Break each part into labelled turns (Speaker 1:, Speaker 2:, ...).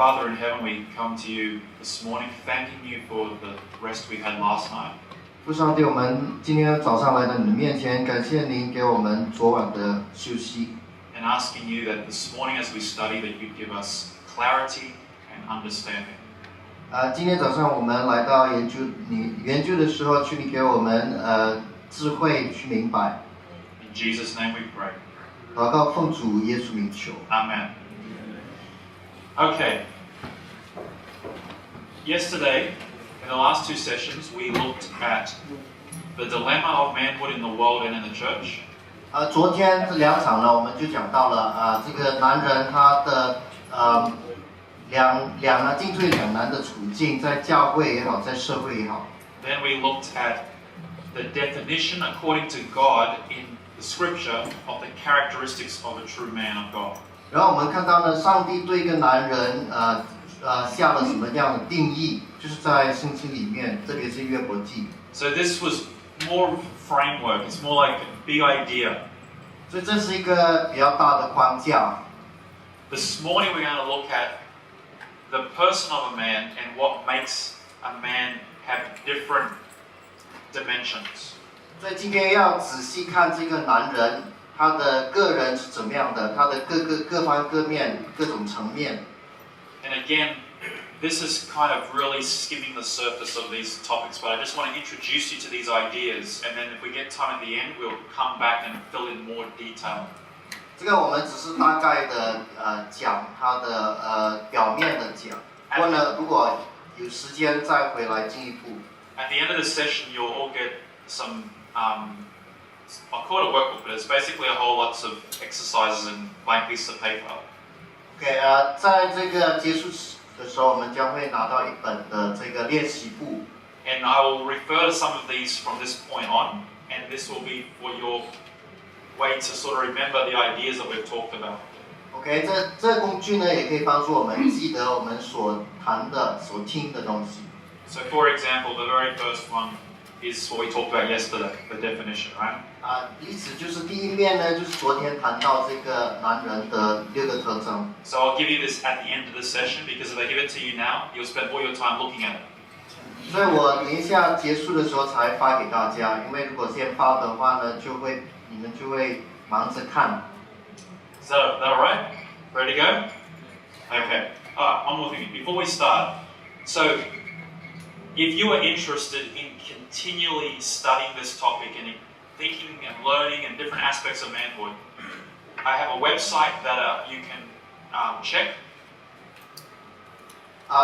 Speaker 1: Father in heaven, we come to you this morning, thanking you for the rest we had last night.
Speaker 2: 父上帝，我们今天早上来到你的面前，感谢您给我们昨晚的休息。
Speaker 1: And asking you that this morning as we study that you'd give us clarity and understanding.
Speaker 2: 今天早上我们来到研究的时候，求你给我们智慧去明白。
Speaker 1: In Jesus' name we pray.
Speaker 2: 祷告奉主耶稣名求。
Speaker 1: Amen. Okay. Yesterday, in the last two sessions, we looked at the dilemma of manhood in the world and in the church.
Speaker 2: 昨天这两场呢，我们就讲到了这个男人他的进退两难的处境，在教会也好，在社会也好。
Speaker 1: Then we looked at the definition according to God in the Scripture of the characteristics of a true man of God.
Speaker 2: 然后我们看到呢，上帝对一个男人下了什么样的定义，就是在圣经里面，特别是约伯记。
Speaker 1: So this was more framework. It's more like a big idea.
Speaker 2: 所以这是一个比较大的框架。
Speaker 1: This morning we're going to look at the person of a man and what makes a man have different dimensions.
Speaker 2: 所以今天要仔细看这个男人，他的个人是怎么样的，他的各方各面、各种层面。
Speaker 1: And again, this is kind of really skimming the surface of these topics, but I just want to introduce you to these ideas, and then if we get time at the end, we'll come back and fill in more detail.
Speaker 2: 这个我们只是大概的讲它的表面的讲，不过呢，如果有时间再回来进一步。
Speaker 1: At the end of the session, you'll all get some, I'll call it a workbook, but it's basically a whole lots of exercises in blank piece of paper.
Speaker 2: OK 在这个结束的时候，我们将会拿到一本的这个练习簿。
Speaker 1: And I will refer to some of these from this point on, and this will be for your way to sort of remember the ideas that we've talked about.
Speaker 2: OK， 这工具呢，也可以帮助我们记得我们所谈的、所听的东西。
Speaker 1: So, for example, the very first one is what we talked about yesterday, the definition, right?
Speaker 2: 例子就是第一面呢，就是昨天谈到这个男人的6个特征。
Speaker 1: So I'll give you this at the end of the session because if I give it to you now, you'll spend all your time looking at it.
Speaker 2: 所以我等一下结束的时候才发给大家，因为如果先发的话呢，你们就会忙着看。
Speaker 1: Is that all right? Ready to go? Okay. Alright, one more thing before we start. So, if you are interested in continually studying this topic and in thinking and learning and different aspects of manhood, I have a website that you can check.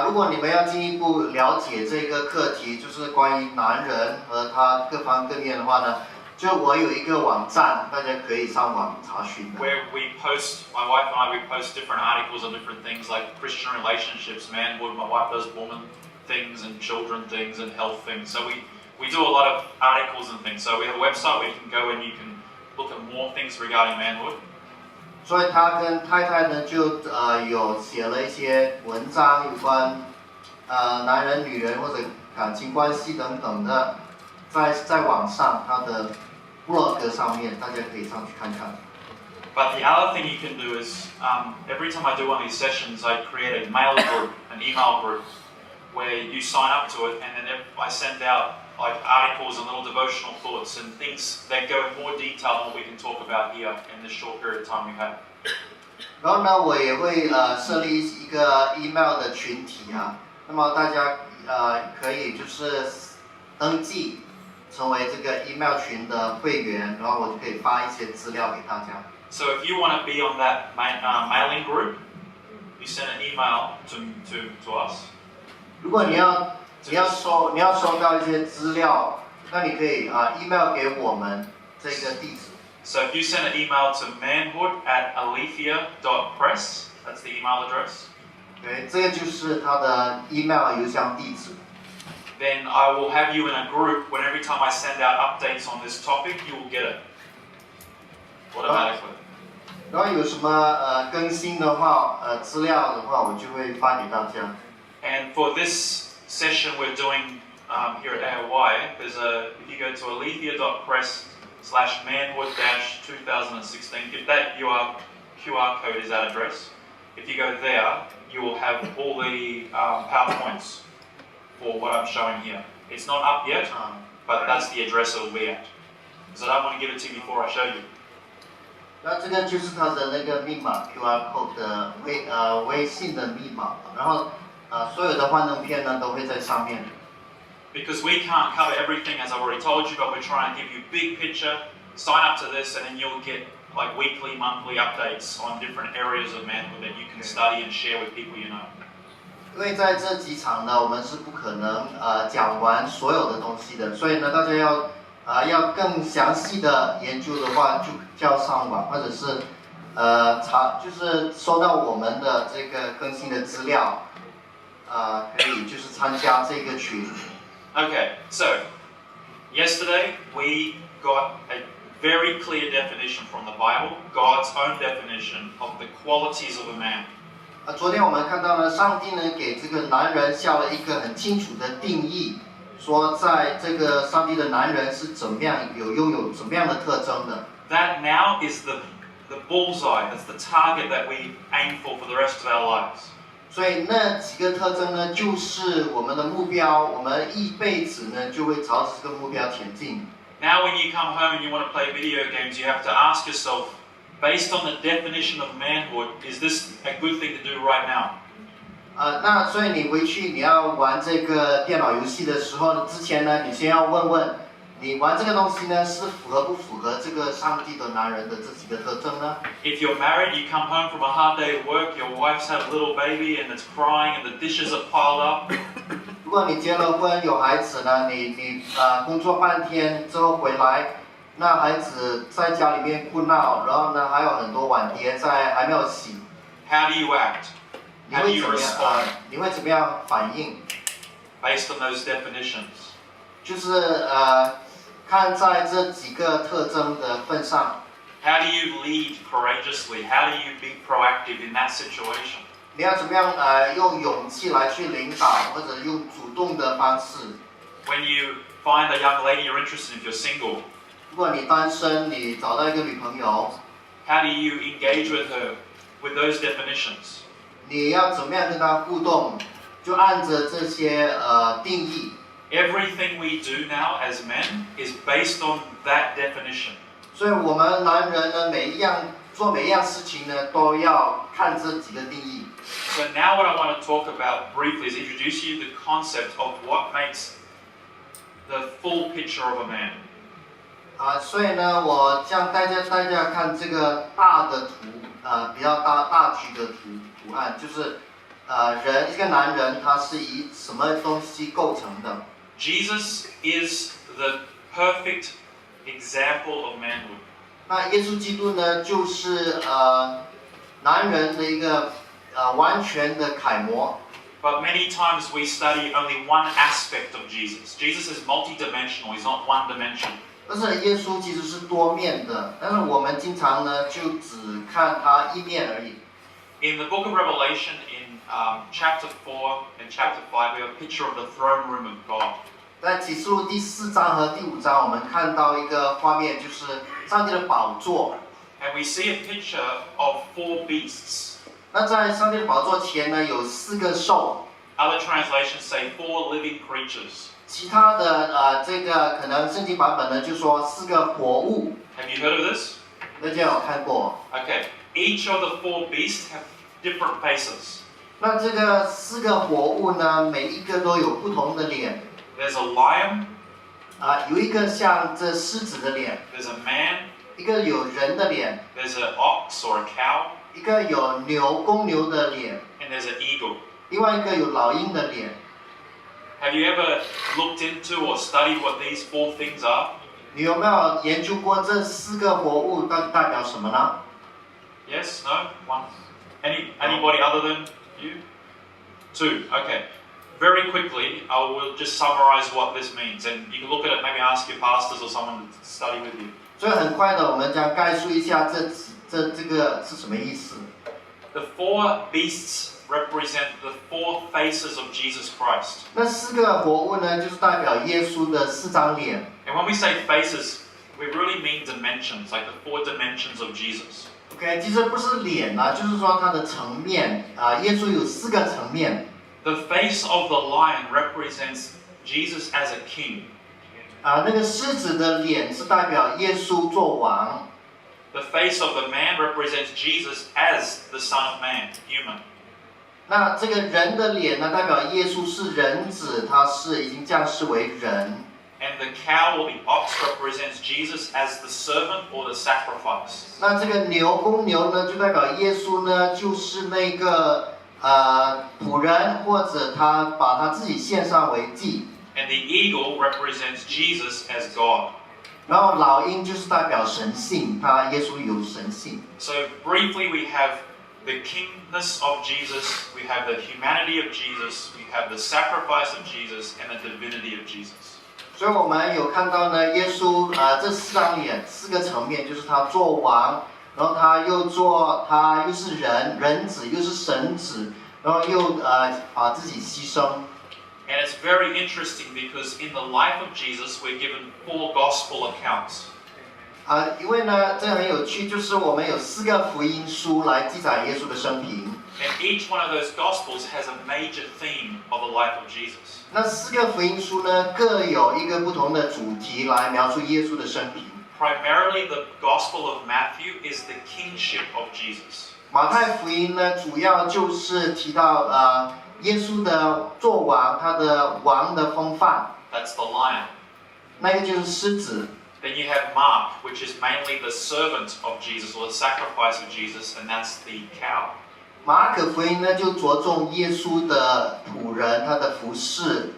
Speaker 2: 如果你们要进一步了解这个课题，就是关于男人和他各方各面的话呢，就我有一个网站，大家可以上网查询的。
Speaker 1: Where we post, my wife and I, we post different articles on different things like Christian relationships, manhood. My wife does woman things and children things and health things. So we do a lot of articles and things. So we have a website where you can go and you can look at more things regarding manhood.
Speaker 2: 所以他跟太太呢就有写了一些文章，有关男人、女人或者感情关系等等的，在网上他的blog上面，大家可以上去看看。
Speaker 1: But the other thing you can do is every time I do one of these sessions, I create a mail group, an email group, where you sign up to it, and then I send out like articles and little devotional thoughts and things that go in more detail than what we can talk about here in this short period of time we have.
Speaker 2: 然后呢，我也会设立一个 email 的群体那么大家可以就是登记成为这个 email 群的会员，然后我就可以发一些资料给大家。
Speaker 1: So if you want to be on that mailing group, you send an email to us.
Speaker 2: 如果你要收到一些资料，那你可以email 给我们这个地址。
Speaker 1: So if you send an email to manhood@aletheia.press, that's the email address.
Speaker 2: 对，这个就是他的 email 邮箱地址。
Speaker 1: Then I will have you in a group when every time I send out updates on this topic, you will get it automatically.
Speaker 2: 然后有什么更新的话，资料的话，我就会发给大家。
Speaker 1: And for this session we're doing here at AOY, if you go to aletheia.press/manhood-2016, if that QR code is that address, if you go there, you will have all the PowerPoints for what I'm showing here. It's not up yet, but that's the address it will be at. Because I don't want to give it to you before I show you.
Speaker 2: 那这个就是它的那个密码 QR code 的微信的密码，然后所有的幻灯片呢都会在上面。
Speaker 1: Because we can't cover everything as I've already told you, but we're trying to give you big picture. Sign up to this, and then you'll get like weekly, monthly updates on different areas of manhood that you can study and share with people you know.
Speaker 2: 因为在这几场呢，我们是不可能讲完所有的东西的，所以呢，大家要更详细的研究的话，就要上网，或者是就是收到我们的这个更新的资料，可以就是参加这个群。
Speaker 1: Okay, so yesterday we got a very clear definition from the Bible, God's own definition of the qualities of a man.
Speaker 2: 昨天我们看到呢，上帝呢给这个男人下了一个很清楚的定义，说在这个上帝的男人是怎么样拥有怎么样的特征的。
Speaker 1: That now is the bullseye, that's the target that we aim for the rest of our lives.
Speaker 2: 所以那几个特征呢，就是我们的目标，我们一辈子呢就会朝着这个目标前进。
Speaker 1: Now when you come home and you want to play video games, you have to ask yourself, based on the definition of manhood, is this a good thing to do right now?
Speaker 2: 那所以你回去你要玩这个电脑游戏的时候之前呢，你先要问问，你玩这个东西呢是符合这个上帝的男人的这几个特征呢？
Speaker 1: If you're married, you come home from a hard day at work, your wife's had a little baby and it's crying and the dishes are piled up.
Speaker 2: 如果你结了婚有孩子呢，你工作半天之后回来，那孩子在家里面哭闹，然后呢还有很多碗碟还没有洗。
Speaker 1: How do you act? How do you respond?
Speaker 2: 你会怎么样反应
Speaker 1: Based on those definitions.
Speaker 2: 就是看在这几个特征的份上。
Speaker 1: How do you lead courageously? How do you be proactive in that situation?
Speaker 2: 你要怎么样用勇气来去领导，或者用主动的方式。
Speaker 1: When you find a young lady you're interested in, if you're single,
Speaker 2: 如果你单身，你找到一个女朋友，
Speaker 1: how do you engage with her with those definitions?
Speaker 2: 你要怎么样跟她互动？就按着这些定义。
Speaker 1: Everything we do now as men is based on that definition.
Speaker 2: 所以我们男人呢，做每一样事情呢，都要看这几个定义。
Speaker 1: So now what I want to talk about briefly is introduce you the concept of what makes the full picture of a man.
Speaker 2: 所以呢，我将大家看这个大的图，比较大局的图案，就是一个男人他是以什么东西构成的
Speaker 1: Jesus is the perfect example of manhood.
Speaker 2: 那耶稣基督呢，就是男人的一个完全的楷模。
Speaker 1: But many times we study only one aspect of Jesus. Jesus is multidimensional, he's not one dimension.
Speaker 2: 但是耶稣其实是多面的，但是我们经常呢就只看他一面而已。
Speaker 1: In the book of Revelation, in chapter 4 and chapter 5, we have a picture of the throne room of God.
Speaker 2: 在启示录第4章和第5章，我们看到一个画面，就是上帝的宝座。
Speaker 1: And we see a picture of 4 beasts.
Speaker 2: 那在上帝的宝座前呢，有4个兽。
Speaker 1: Other translations say 4 living creatures.
Speaker 2: 其他的这个可能圣经版本呢，就说4个活物。
Speaker 1: Have you heard of this?
Speaker 2: 大家有看过？
Speaker 1: Okay. Each of the 4 beasts have different faces.
Speaker 2: 那这个4个活物呢，每一个都有不同的脸。
Speaker 1: There's a lion.
Speaker 2: 有一个像这狮子的脸。
Speaker 1: There's a man.
Speaker 2: 一个有人的脸。
Speaker 1: There's an ox or a cow.
Speaker 2: 一个有公牛的脸。
Speaker 1: And there's an eagle.
Speaker 2: 另外一个有老鹰的脸。
Speaker 1: Have you ever looked into or studied what these 4 things are?
Speaker 2: 你有没有研究过这4个活物代表什么呢？
Speaker 1: Yes? No? 1? Anybody other than you? 2. Okay. Very quickly, I will just summarize what this means, and you can look at it, maybe ask your pastors or someone to study with you.
Speaker 2: 所以很快的，我们将概述一下这个是什么意思。
Speaker 1: The 4 beasts represent the 4 faces of Jesus Christ.
Speaker 2: 那4个活物呢，就是代表耶稣的4张脸。
Speaker 1: And when we say faces, we really mean dimensions, like the 4 dimensions of Jesus.
Speaker 2: OK， 其实不是脸啊，就是说它的层面啊，耶稣有4个层面。
Speaker 1: The face of the lion represents Jesus as a king.
Speaker 2: 啊，那个狮子的脸是代表耶稣做王。
Speaker 1: The face of the man represents Jesus as the Son of Man, human.
Speaker 2: 那这个人的脸呢，代表耶稣是人子，他是已经降世为人。
Speaker 1: And the cow or the ox represents Jesus as the servant or the sacrifice.
Speaker 2: 那这个牛公牛呢，就代表耶稣呢，就是那个仆人，或者他把他自己献上为祭。
Speaker 1: And the eagle represents Jesus as God.
Speaker 2: 然后老鹰就是代表神性，他耶稣有神性。
Speaker 1: So briefly, we have the kingness of Jesus, we have the humanity of Jesus, we have the sacrifice of Jesus, and the divinity of Jesus.
Speaker 2: 所以我们有看到呢，耶稣这4张脸4个层面，就是他做王，然后他又是人子，又是神子，然后又把自己牺牲。
Speaker 1: And it's very interesting because in the life of Jesus, we're given 4 gospel accounts.
Speaker 2: 因为呢，这很有趣，就是我们有4个福音书来记载耶稣的生平。
Speaker 1: And each one of those gospels has a major theme of the life of Jesus.
Speaker 2: 那4个福音书呢，各有一个不同的主题来描述耶稣的生平。
Speaker 1: Primarily, the Gospel of Matthew is the kingship of Jesus.
Speaker 2: 马太福音呢，主要就是提到耶稣的作王，他的王的风范。
Speaker 1: That's the lion.
Speaker 2: 那个就是狮子。
Speaker 1: Then you have Mark, which is mainly the servant of Jesus or the sacrifice of Jesus, and that's the cow.
Speaker 2: 马可福音呢，就着重耶稣的仆人，他的服侍，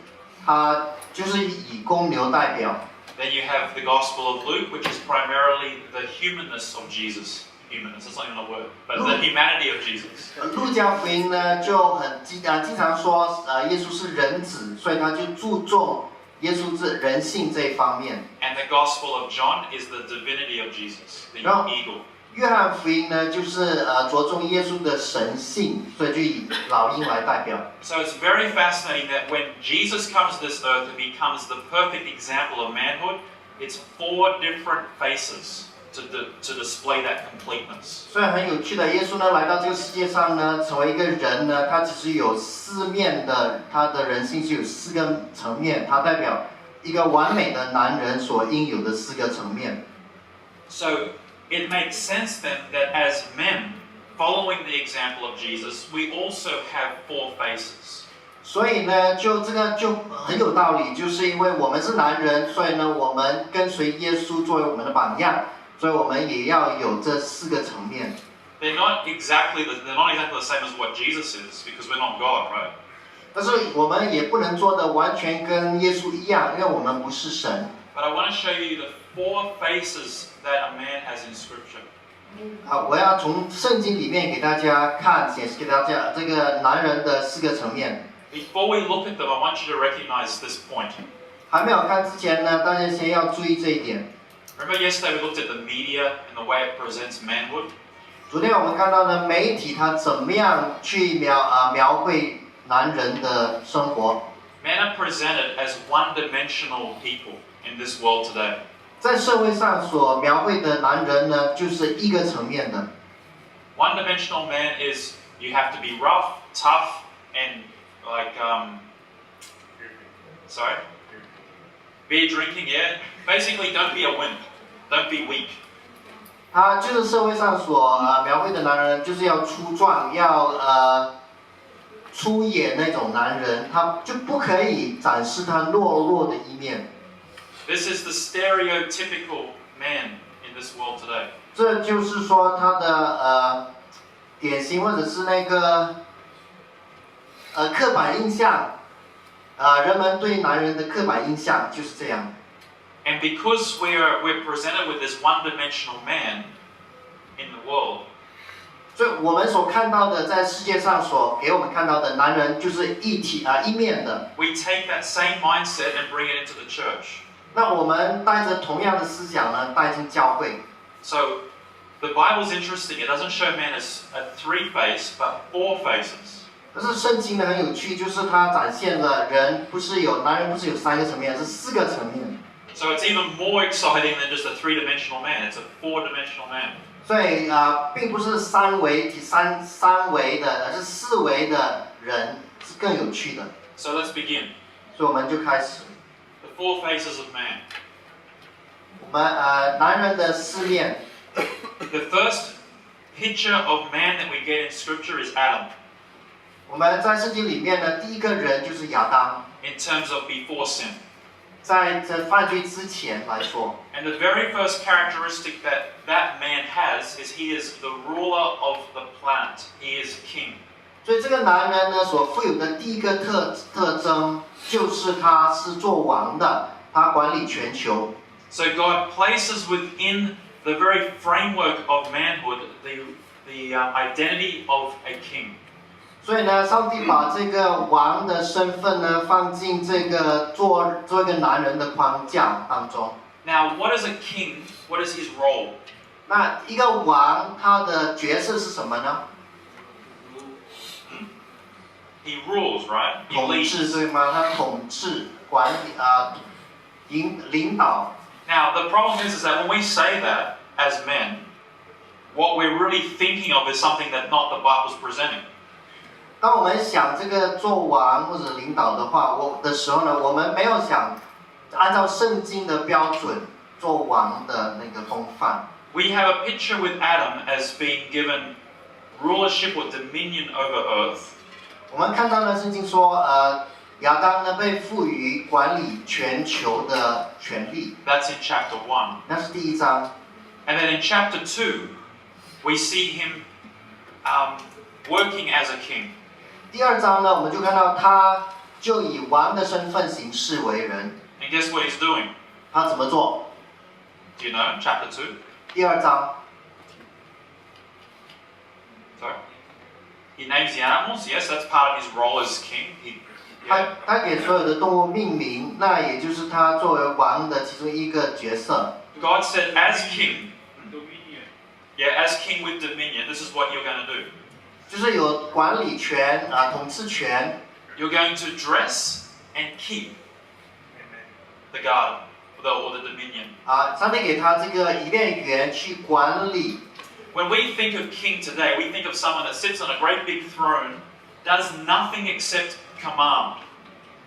Speaker 2: 他就是以公牛代表。
Speaker 1: Then you have the Gospel of Luke, which is primarily the humanness of Jesus. Humanness, that's not even a word, but the humanity of Jesus.
Speaker 2: 路加福音呢，就经常说耶稣是人子，所以他就注重耶稣是人性这一方面。
Speaker 1: And the Gospel of John is the divinity of Jesus, the eagle.
Speaker 2: 约翰福音呢，就是着重耶稣的神性，所以就以老鹰来代表。
Speaker 1: So it's very fascinating that when Jesus comes to this earth and becomes the perfect example of manhood, it's 4 different faces to display that completeness.
Speaker 2: 所以很有趣的，耶稣呢来到这个世界上呢，成为一个人呢，他其实有4面的，他的人性是有4个层面，他代表一个完美的男人所应有的4个层面。
Speaker 1: So it makes sense then that as men, following the example of Jesus, we also have 4 faces.
Speaker 2: 所以呢，这个就很有道理，就是因为我们是男人，所以呢，我们跟随耶稣作为我们的榜样，所以我们也要有这4个层面。
Speaker 1: They're not exactly the same as what Jesus is, because we're not God, right?
Speaker 2: 但是我们也不能做的完全跟耶稣一样，因为我们不是神。
Speaker 1: But I want to show you the 4 faces that a man has in Scripture.
Speaker 2: 我要从圣经里面给大家看，显示给大家这个男人的4个层面。
Speaker 1: Before we look at them, I want you to recognize this point.
Speaker 2: 还没有看之前呢，大家先要注意这一点。
Speaker 1: Remember yesterday we looked at the media and the way it presents manhood?
Speaker 2: 昨天我们看到呢，媒体它怎么样去描绘男人的生活。
Speaker 1: Men are presented as one-dimensional people in this world today.
Speaker 2: 在社会上所描绘的男人呢，就是1个层面的。
Speaker 1: One-dimensional man is you have to be rough, tough, and like sorry, beer drinking, yeah. Basically, don't be a wimp, don't be weak.
Speaker 2: 他就是社会上所描绘的男人，就是要粗壮，要粗野那种男人，他就不可以展示他懦弱的一面。
Speaker 1: This is the stereotypical man in this world today.
Speaker 2: 这就是说他的典型或者是那个刻板印象，人们对男人的刻板印象就是这样。
Speaker 1: And because we're presented with this one-dimensional man in the world,
Speaker 2: 所以我们所看到的，在世界上所给我们看到的男人，就是一面的。
Speaker 1: we take that same mindset and bring it into the church.
Speaker 2: 那我们带着同样的思想呢，带进教会。
Speaker 1: So the Bible's interesting. It doesn't show man as a 3 face, but 4 faces.
Speaker 2: 但是圣经呢很有趣，就是它展现了男人不是有3个层面，是4个层面。
Speaker 1: So it's even more exciting than just a three-dimensional man. It's a four-dimensional man.
Speaker 2: 所以并不是三维的，而是四维的人是更有趣的。
Speaker 1: So let's begin.
Speaker 2: 所以我们就开始。
Speaker 1: The four faces of man.
Speaker 2: 我们男人的四面。
Speaker 1: The first picture of man that we get in Scripture is Adam.
Speaker 2: 我们在圣经里面呢，第一个人就是亚当。
Speaker 1: In terms of before sin.
Speaker 2: 在这犯罪之前来说。
Speaker 1: And the very first characteristic that man has is he is the ruler of the planet. He is king.
Speaker 2: 所以这个男人呢，所富有的第一个特征就是他是做王的，他管理全球。
Speaker 1: So God places within the very framework of manhood the identity of a king.
Speaker 2: 所以呢，上帝把这个王的身份呢放进这个做一个男人的框架当中。
Speaker 1: Now, what is a king? What is his role?
Speaker 2: 那一个王他的角色是什么呢？
Speaker 1: He rules, right? He
Speaker 2: 统治
Speaker 1: leads.
Speaker 2: 对吗？他统治、管理领导。
Speaker 1: Now, the problem is that when we say that as men, what we're really thinking of is something that not the Bible's presenting.
Speaker 2: 当我们想这个做王或者领导的话，的时候呢，我们没有想按照圣经的标准做王的那个风范。
Speaker 1: We have a picture with Adam as being given rulership or dominion over earth.
Speaker 2: 我们看到呢，圣经说，亚当呢被赋予管理全球的权利。
Speaker 1: That's in chapter 1.
Speaker 2: 那是第一章。
Speaker 1: And then in chapter 2, we see him working as a king.
Speaker 2: 第二章呢，我们就看到他就以王的身份行事为人。
Speaker 1: And guess what he's doing?
Speaker 2: 他怎么做？
Speaker 1: Do you know? Chapter 2.
Speaker 2: 第二章，
Speaker 1: Sorry. He names the animals. Yes, that's part of his role as king.
Speaker 2: 他给所有的动物命名，那也就是他作为王的其中一个角色。
Speaker 1: God said, as king, as king with dominion, this is what you're going to do.
Speaker 2: 就是有管理权统治权。
Speaker 1: You're going to dress and keep the garden or the dominion.
Speaker 2: 上帝给他这个伊甸园去管理。
Speaker 1: When we think of king today, we think of someone that sits on a great big throne, does nothing except command.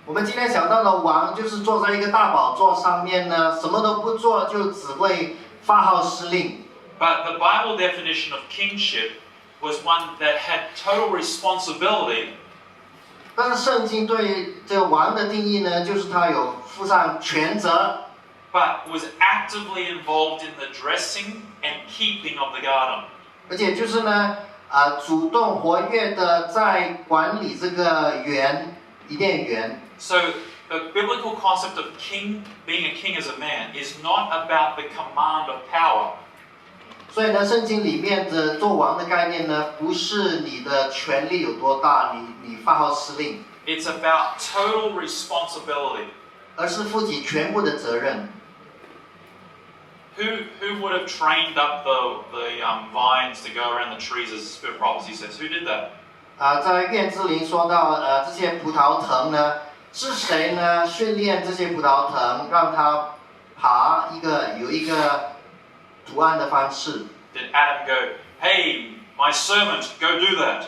Speaker 2: 我们今天想到的王，就是坐在一个大宝座上面呢，什么都不做，就只会发号施令。
Speaker 1: But the Bible definition of kingship was one that had total responsibility.
Speaker 2: 但是圣经对这个王的定义呢，就是他有负上全责。
Speaker 1: But was actively involved in the dressing and keeping of the garden.
Speaker 2: 而且就是呢，主动活跃的在管理这个伊甸园。
Speaker 1: So the biblical concept of king, being a king as a man, is not about the command of power.
Speaker 2: 所以呢，圣经里面的做王的概念呢，不是你的权力有多大，你发号施令。
Speaker 1: It's about total responsibility.
Speaker 2: 而是负起全部的责任。
Speaker 1: Who would have trained up the vines to go around the trees, as the Spirit of Prophecy says? Who did that?
Speaker 2: 在苑之灵说到这些葡萄藤呢，是谁呢？训练这些葡萄藤，让它爬有一个图案的方式。
Speaker 1: Did Adam go, hey, my servant, go do that?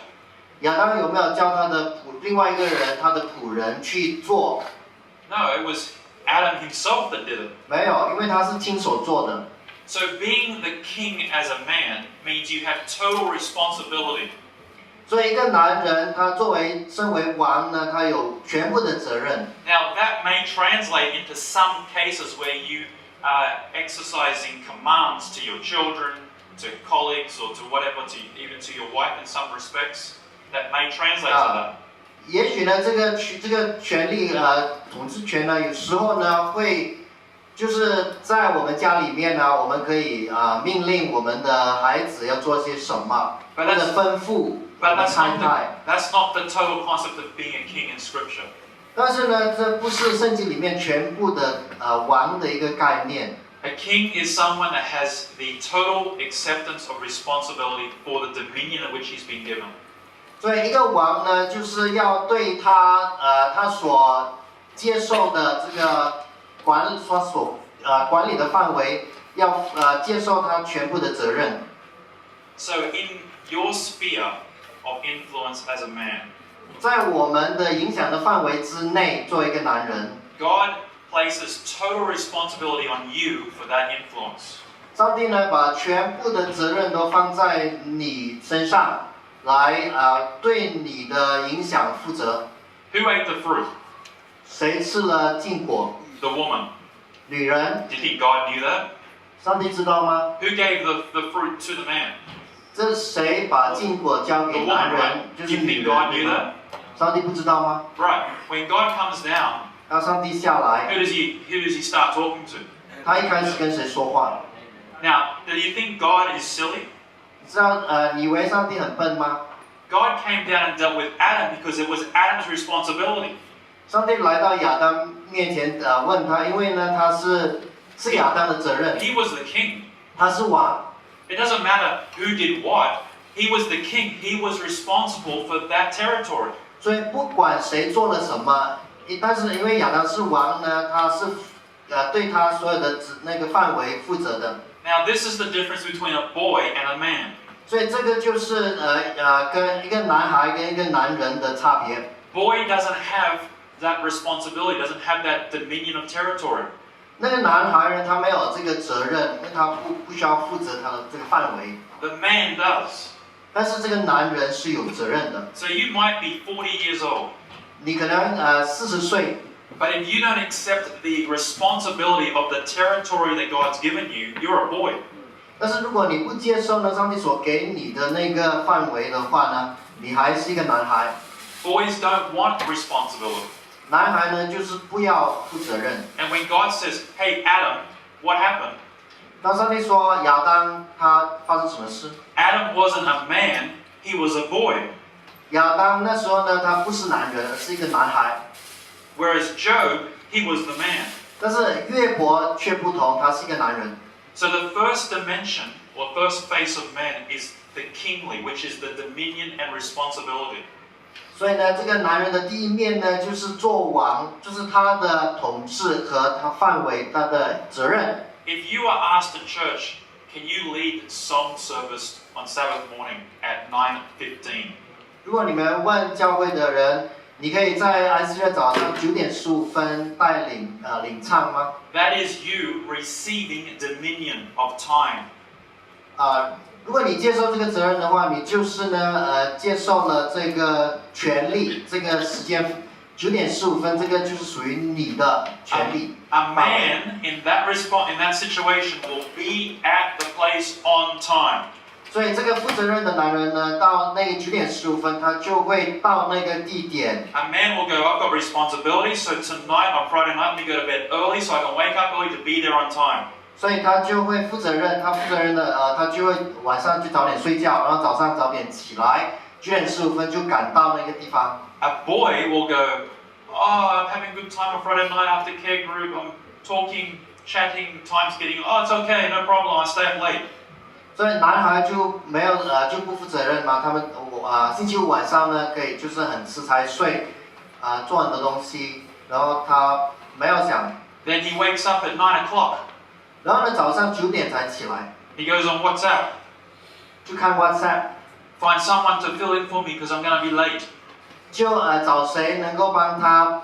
Speaker 2: 亚当有没有叫他的另外一个人，他的仆人去做？
Speaker 1: No, it was Adam himself that did it.
Speaker 2: 没有，因为他是亲手做的。
Speaker 1: So being the king as a man means you have total responsibility.
Speaker 2: 所以一个男人，他身为王呢，他有全部的责任。
Speaker 1: Now that may translate into some cases where you are exercising commands to your children, to colleagues, or to whatever, even to your wife in some respects. That may translate to that.
Speaker 2: 也许呢，这个权力统治权呢，有时候呢会就是在我们家里面呢，我们可以命令我们的孩子要做些什么，或者吩咐我们太太。
Speaker 1: That's not the total concept of being a king in Scripture.
Speaker 2: 但是呢，这不是圣经里面全部的王的一个概念。
Speaker 1: A king is someone that has the total acceptance of responsibility for the dominion of which he's been given.
Speaker 2: 所以一个王呢，就是要对他所接受的这个他所管理的范围，要接受他全部的责任。
Speaker 1: So in your sphere of influence as a man,
Speaker 2: 在我们的影响的范围之内，作为一个男人，
Speaker 1: God places total responsibility on you for that influence.
Speaker 2: 上帝呢把全部的责任都放在你身上，来对你的影响负责。
Speaker 1: Who ate the fruit?
Speaker 2: 谁吃了禁果？
Speaker 1: The woman.
Speaker 2: 女人。
Speaker 1: Do you think God knew that?
Speaker 2: 上帝知道吗？
Speaker 1: Who gave the fruit to the man?
Speaker 2: 这是谁把禁果交
Speaker 1: The
Speaker 2: 给
Speaker 1: woman,
Speaker 2: 男
Speaker 1: right?
Speaker 2: 人？就
Speaker 1: Do
Speaker 2: 是
Speaker 1: you
Speaker 2: 女
Speaker 1: think God
Speaker 2: 人，对
Speaker 1: knew
Speaker 2: 吗？
Speaker 1: that?
Speaker 2: 上帝不知道吗？
Speaker 1: Right. When God comes down,
Speaker 2: 当上帝下来，
Speaker 1: who does he start talking to?
Speaker 2: 他一开始跟谁说话？
Speaker 1: Now, do you think God is silly?
Speaker 2: 你知道你以为上帝很笨吗？
Speaker 1: God came down and dealt with Adam because it was Adam's responsibility.
Speaker 2: 上帝来到亚当面前问他，因为呢他是亚当的责任，
Speaker 1: He was the king.
Speaker 2: 他是王。
Speaker 1: It doesn't matter who did what. He was the king. He was responsible for that territory.
Speaker 2: 所以不管谁做了什么，但是因为亚当是王呢，他是对他所有的那个范围负责的。
Speaker 1: Now, this is the difference between a boy and a man.
Speaker 2: 所以这个就是跟一个男孩跟一个男人的差别。
Speaker 1: Boy doesn't have that responsibility, doesn't have that dominion of territory.
Speaker 2: 那个男孩呢，他没有这个责任，因为他不需要负责他的这个范围。
Speaker 1: The man does.
Speaker 2: 但是这个男人是有责任的。
Speaker 1: So you might be 40 years old,
Speaker 2: 你可能40岁，
Speaker 1: but if you don't accept the responsibility of the territory that God's given you, you're a boy.
Speaker 2: 但是如果你不接受呢上帝所给你的那个范围的话呢，你还是一个男孩。
Speaker 1: Boys don't want responsibility.
Speaker 2: 男孩呢就是不要负责任。
Speaker 1: And when God says, hey, Adam, what happened?
Speaker 2: 当上帝说亚当他发生什么事？
Speaker 1: Adam wasn't a man, he was a boy.
Speaker 2: 亚当那时候呢，他不是男人，而是一个男孩。
Speaker 1: Whereas Job, he was the man.
Speaker 2: 但是约伯却不同，他是一个男人。
Speaker 1: So the first dimension, or first face of man, is the kingly, which is the dominion and responsibility.
Speaker 2: 所以呢，这个男人的第一面呢，就是做王，就是他的统治和他范围、他的责任。
Speaker 1: If you are asked at church, can you lead song service on Sabbath morning at 9:15?
Speaker 2: 如果你们问教会的人，你可以在安息日早上9:15带领领唱吗？
Speaker 1: That is you receiving dominion of time.
Speaker 2: 如果你接受这个责任的话，你就是呢接受了这个权利，这个时间9:15，这个就是属于你的权利。
Speaker 1: A man in that situation will be at the place on time.
Speaker 2: 所以这个负责任的男人呢，到那个9:15，他就会到那个地点。
Speaker 1: A man will go, I've got responsibility, so tonight on Friday night, let me go to bed early so I can wake up early to be there on time.
Speaker 2: 所以他就会负责任，他就会晚上就早点睡觉，然后早上早点起来，9:15就赶到那个地方。
Speaker 1: A boy will go, oh, I'm having a good time on Friday night after care group, I'm talking, chatting, time's getting, oh, it's okay, no problem, I stay up late.
Speaker 2: 所以男孩就没有就不负责任嘛，他们星期五晚上呢可以就是很迟才睡，做很多东西，然后他没有想，
Speaker 1: Then he wakes up at 9 o'clock.
Speaker 2: 然后呢早上9点才起来，
Speaker 1: He goes on WhatsApp,
Speaker 2: 就看 WhatsApp，
Speaker 1: find someone to fill in for me because I'm going to be late.
Speaker 2: 就找谁能够帮他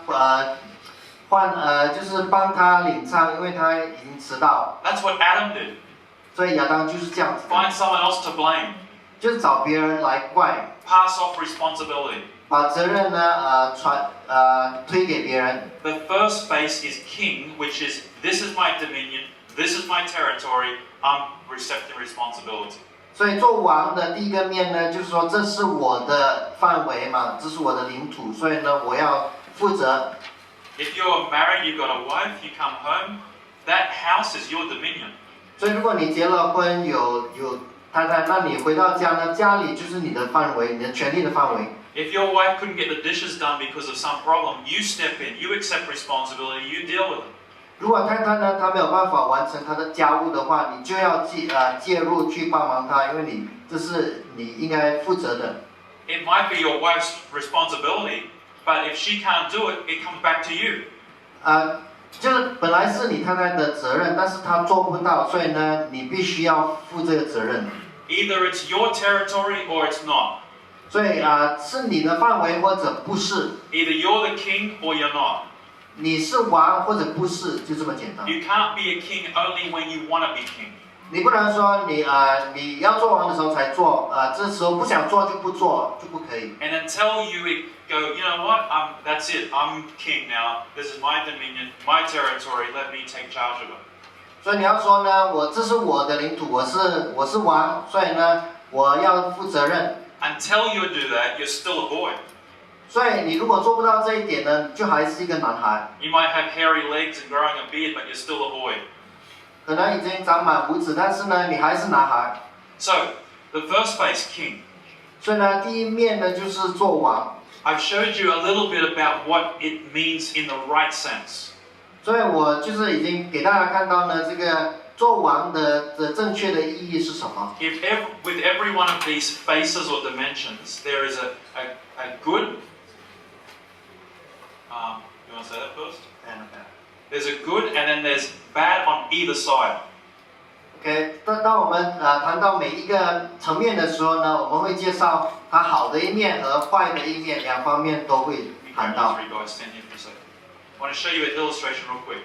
Speaker 2: 就是帮他领唱，因为他已经迟到，
Speaker 1: That's what Adam did.
Speaker 2: 所以亚当就是这样子的，
Speaker 1: Find someone else to blame.
Speaker 2: 就是找别人来怪，
Speaker 1: Pass off responsibility.
Speaker 2: 把责任呢推给别人。
Speaker 1: The first phase is king, which is this is my dominion, this is my territory, I'm accepting responsibility.
Speaker 2: 所以做王的第一个面呢，就是说这是我的范围嘛，这是我的领土，所以呢我要负责。
Speaker 1: If you're married, you've got a wife, you come home, that house is your dominion.
Speaker 2: 所以如果你结了婚有太太，那你回到家呢，家里就是你的范围，你的权利的范围。
Speaker 1: If your wife couldn't get the dishes done because of some problem, you step in, you accept responsibility, you deal with it.
Speaker 2: 如果太太呢，她没有办法完成她的家务的话，你就要介入去帮忙她，因为这是你应该负责的。
Speaker 1: It might be your wife's responsibility, but if she can't do it, it comes back to you.
Speaker 2: 就是本来是你太太的责任，但是她做不到，所以呢，你必须要负这个责任。
Speaker 1: Either it's your territory or it's not.
Speaker 2: 所以是你的范围或者不是。
Speaker 1: Either you're the king or you're not.
Speaker 2: 你是王或者不是，就这么简单。
Speaker 1: You can't be a king only when you want to be king.
Speaker 2: 你不能说你要做王的时候才做，这时候不想做就不做，就不可以。
Speaker 1: And until you go, you know what? That's it. I'm king now. This is my dominion, my territory. Let me take charge of it.
Speaker 2: 所以你要说呢，这是我的领土，我是王，所以呢，我要负责任。
Speaker 1: Until you do that, you're still a boy.
Speaker 2: 所以你如果做不到这一点呢，你就还是一个男孩。
Speaker 1: You might have hairy legs and growing a beard, but you're still a boy.
Speaker 2: 可能已经长满胡子，但是呢，你还是男孩。
Speaker 1: So, the first phase, king.
Speaker 2: 所以呢，第一面呢就是做王。
Speaker 1: I've showed you a little bit about what it means in the right sense.
Speaker 2: 所以我就是已经给大家看到呢，这个做王的正确的意义是什么。
Speaker 1: With every one of these faces or dimensions, there is a good. You want to say that first? There's a good and then there's bad on either side.
Speaker 2: OK， 当我们谈到每一个层面的时候呢，我们会介绍它好的一面和坏的一面，两方面都会谈到。
Speaker 1: I want to show you an illustration real quick.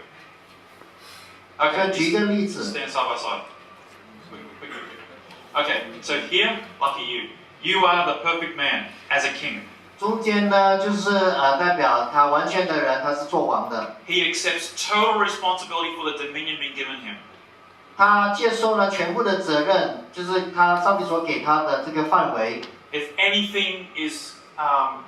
Speaker 1: Okay,
Speaker 2: 举一个例子。
Speaker 1: Stand side by side. Okay, so here, lucky you. You are the perfect man as a king.
Speaker 2: 中间呢，就是代表他完全的人，他是做王的。
Speaker 1: He accepts total responsibility for the dominion being given him.
Speaker 2: 他接受了全部的责任，就是他上帝所给他的这个范围。
Speaker 1: If anything is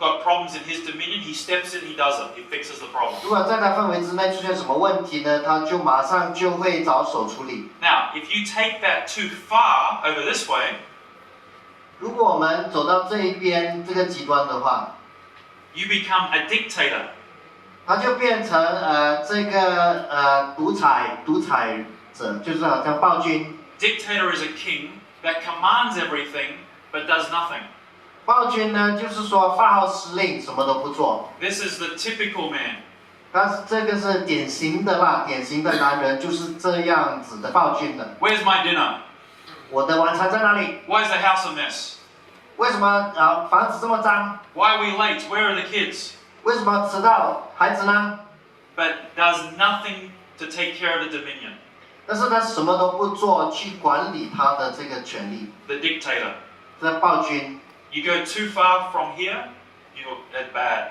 Speaker 1: got problems in his dominion, he steps in, he does it, he fixes the problem.
Speaker 2: 如果在他范围之内出现什么问题呢，他就马上就会着手处理。
Speaker 1: Now, if you take that too far over this way,
Speaker 2: 如果我们走到这一边这个极端的话，
Speaker 1: you become a dictator.
Speaker 2: 他就变成这个独裁者，就是好像暴君。
Speaker 1: Dictator is a king that commands everything but does nothing.
Speaker 2: 暴君呢，就是说发号施令，什么都不做。
Speaker 1: This is the typical man.
Speaker 2: 但是这个是典型的啦，典型的男人就是这样子的暴君的。
Speaker 1: Where's my dinner?
Speaker 2: 我的晚餐在哪里？
Speaker 1: Why is the house a mess?
Speaker 2: 为什么房子这么脏？
Speaker 1: Why are we late? Where are the kids?
Speaker 2: 为什么迟到？孩子呢？
Speaker 1: But does nothing to take care of the dominion.
Speaker 2: 但是他什么都不做去管理他的这个权利。
Speaker 1: The dictator.
Speaker 2: 这暴君。
Speaker 1: You go too far from here, you're bad.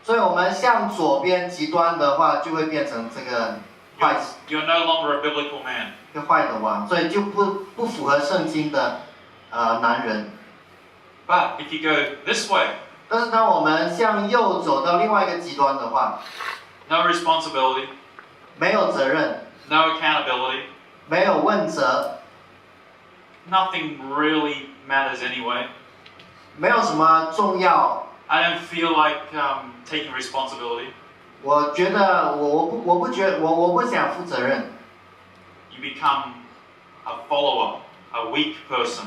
Speaker 2: 所以我们向左边极端的话，就会变成这个坏。
Speaker 1: You're no longer a biblical man.
Speaker 2: 一个坏的王，所以就不符合圣经的男人。
Speaker 1: But if you go this way,
Speaker 2: 但是当我们向右走到另外一个极端的话，
Speaker 1: no responsibility,
Speaker 2: 没有责任，
Speaker 1: no accountability,
Speaker 2: 没有问责，
Speaker 1: nothing really matters anyway.
Speaker 2: 没有什么重要。
Speaker 1: I don't feel like taking responsibility.
Speaker 2: 我觉得我不想负责任。
Speaker 1: You become a follower, a weak person.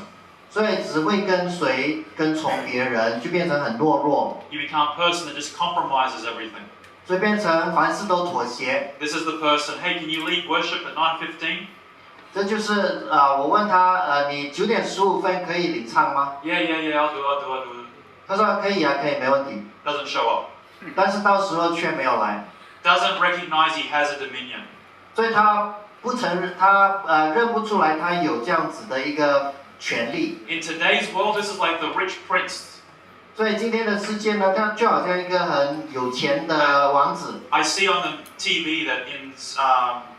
Speaker 2: 所以只会跟随、跟从别人，就变成很懦弱。
Speaker 1: You become a person that just compromises everything.
Speaker 2: 所以变成凡事都妥协。
Speaker 1: This is the person. Hey, can you lead worship at 9:15?
Speaker 2: 这就是我问他你9:15可以领唱吗？
Speaker 1: Yeah, I'll do it.
Speaker 2: 他说可以啊，可以，没问题。
Speaker 1: Doesn't show up.
Speaker 2: 但是到时候却没有来。
Speaker 1: Doesn't recognize he has a dominion.
Speaker 2: 所以他不承认，他认不出来他有这样子的一个权利。
Speaker 1: In today's world, this is like the rich prince.
Speaker 2: 所以今天的世界呢，它就好像一个很有钱的王子。
Speaker 1: I see on the TV that in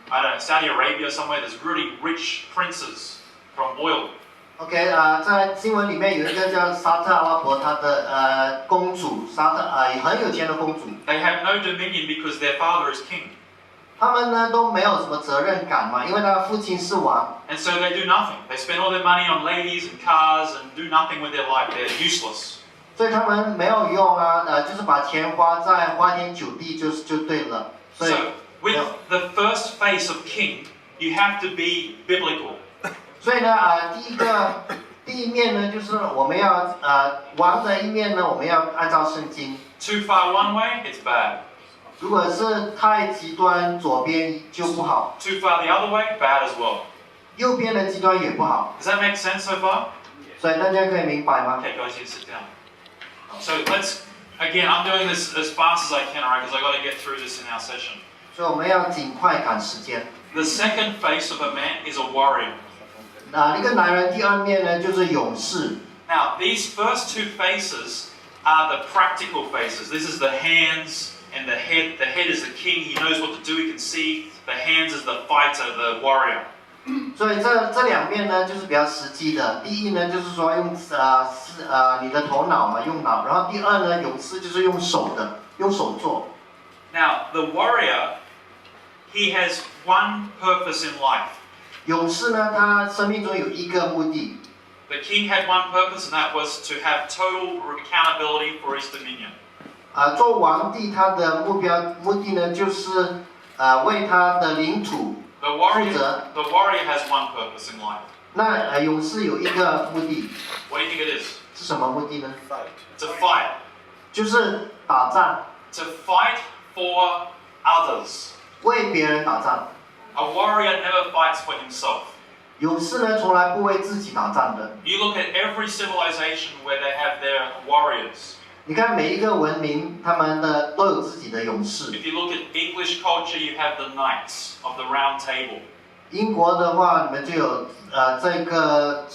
Speaker 1: I don't know, Saudi Arabia somewhere, there's really rich princes from oil.
Speaker 2: OK 在新闻里面有一个叫沙特阿拉伯，他的公主，很有钱的公主。
Speaker 1: They have no dominion because their father is king.
Speaker 2: 他们呢都没有什么责任感嘛，因为他的父亲是王。
Speaker 1: And so they do nothing. They spend all their money on ladies and cars and do nothing with their life. They're useless.
Speaker 2: 所以他们没有用就是把钱花在花天酒地就对了。所以
Speaker 1: So with the first phase of king, you have to be biblical.
Speaker 2: 所以呢第一面呢就是我们要王的一面呢，我们要按照圣经。
Speaker 1: Too far one way, it's bad.
Speaker 2: 如果是太极端，左边就不好，
Speaker 1: Too far the other way, bad as well.
Speaker 2: 右边的极端也不好。
Speaker 1: Does that make sense so far?
Speaker 2: 所以大家可以明白吗？
Speaker 1: Okay, guys, you sit down. So let's, again, I'm doing this as fast as I can, alright, because I've got to get through this in our session.
Speaker 2: 所以我们要尽快赶时间。
Speaker 1: The second face of a man is a warrior.
Speaker 2: 一个男人第二面呢，就是勇士。
Speaker 1: Now, these first two faces are the practical faces. This is the hands and the head. The head is the king. He knows what to do. He can see. The hands is the fighter, the warrior.
Speaker 2: 所以这两面呢，就是比较实际的。第一呢，就是说用你的头脑嘛，用脑。然后第二呢，勇士就是用手的，用手做。
Speaker 1: Now, the warrior, he has one purpose in life.
Speaker 2: 勇士呢，他生命中有一个目的。
Speaker 1: The king had one purpose, and that was to have total accountability for his dominion.
Speaker 2: 做皇帝他的目的呢，就是为他的领土
Speaker 1: The
Speaker 2: 负责。
Speaker 1: warrior has one purpose in life.
Speaker 2: 那勇士有一个目的，
Speaker 1: What do you think it is?
Speaker 2: 是什么目的呢？
Speaker 1: To fight.
Speaker 2: 就是打仗，
Speaker 1: To fight for others.
Speaker 2: 为别人打仗。
Speaker 1: A warrior never fights for himself.
Speaker 2: 勇士呢，从来不为自己打仗的。
Speaker 1: You look at every civilization where they have their warriors.
Speaker 2: 你看每一个文明，他们都有自己的勇士。
Speaker 1: If you look at English culture, you have the knights of the round table.
Speaker 2: 英国的话，你们就有这个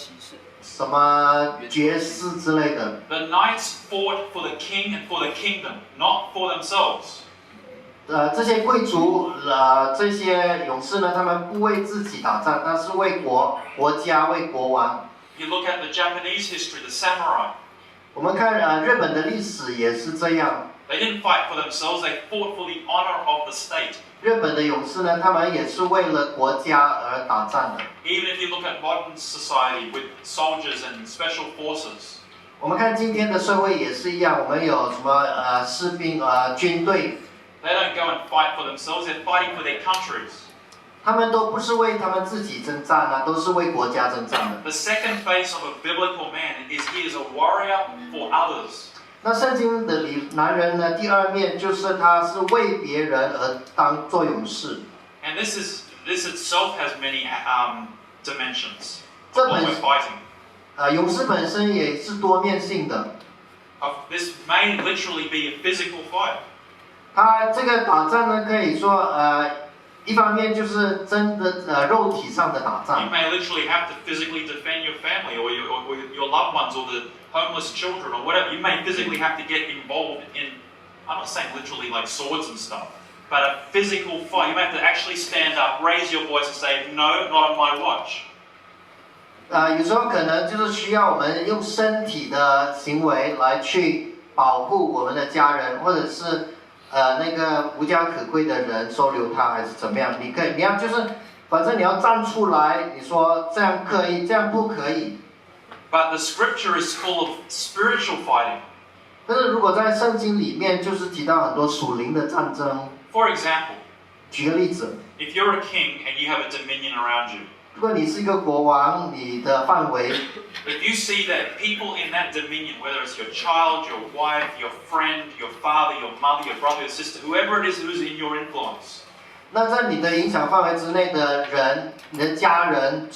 Speaker 2: 什么爵士之类的。
Speaker 1: The knights fought for the king and for the kingdom, not for themselves.
Speaker 2: 这些贵族这些勇士呢，他们不为自己打仗，但是为国家、为国王。
Speaker 1: You look at the Japanese history, the samurai.
Speaker 2: 我们看日本的历史也是这样。
Speaker 1: They didn't fight for themselves, they fought for the honor of the state.
Speaker 2: 日本的勇士呢，他们也是为了国家而打仗的。
Speaker 1: Even if you look at modern society with soldiers and special forces.
Speaker 2: 我们看今天的社会也是一样，我们有什么士兵军队。
Speaker 1: They don't go and fight for themselves, they're fighting for their countries.
Speaker 2: 他们都不是为他们自己征战啊，都是为国家征战的。
Speaker 1: The second face of a biblical man is he is a warrior for others.
Speaker 2: 那圣经的男人呢，第二面就是他是为别人而做勇士。
Speaker 1: And this itself has many dimensions.
Speaker 2: 这
Speaker 1: What
Speaker 2: 本
Speaker 1: we're fighting.
Speaker 2: 勇士本身也是多面性的。
Speaker 1: This may literally be a physical fight.
Speaker 2: 他这个打仗呢，可以说一方面就是真的肉体上的打
Speaker 1: You
Speaker 2: 仗。
Speaker 1: may literally have to physically defend your family or your loved ones or the homeless children or whatever. You may physically have to get involved in, I'm not saying literally like swords and stuff, but a physical fight. You may have to actually stand up, raise your voice and say, no, not on my watch.
Speaker 2: 有时候可能就是需要我们用身体的行为来去保护我们的家人，或者是那个无家可归的人，收留他还是怎么样？你要就是，反正你要站出来，你说这样可以，这样不可以。
Speaker 1: But the scripture is full of spiritual fighting.
Speaker 2: 但是如果在圣经里面，就是提到很多属灵的战争。
Speaker 1: For example,
Speaker 2: 举个例子，
Speaker 1: if you're a king and you have a dominion around you,
Speaker 2: 如果你是一个国王，你的范围，
Speaker 1: if you see that people in that dominion, whether it's your child, your wife, your friend, your father, your mother, your brother, your sister, whoever it is who's in your influence,
Speaker 2: 那在你的影响范围之内的人，你的家人、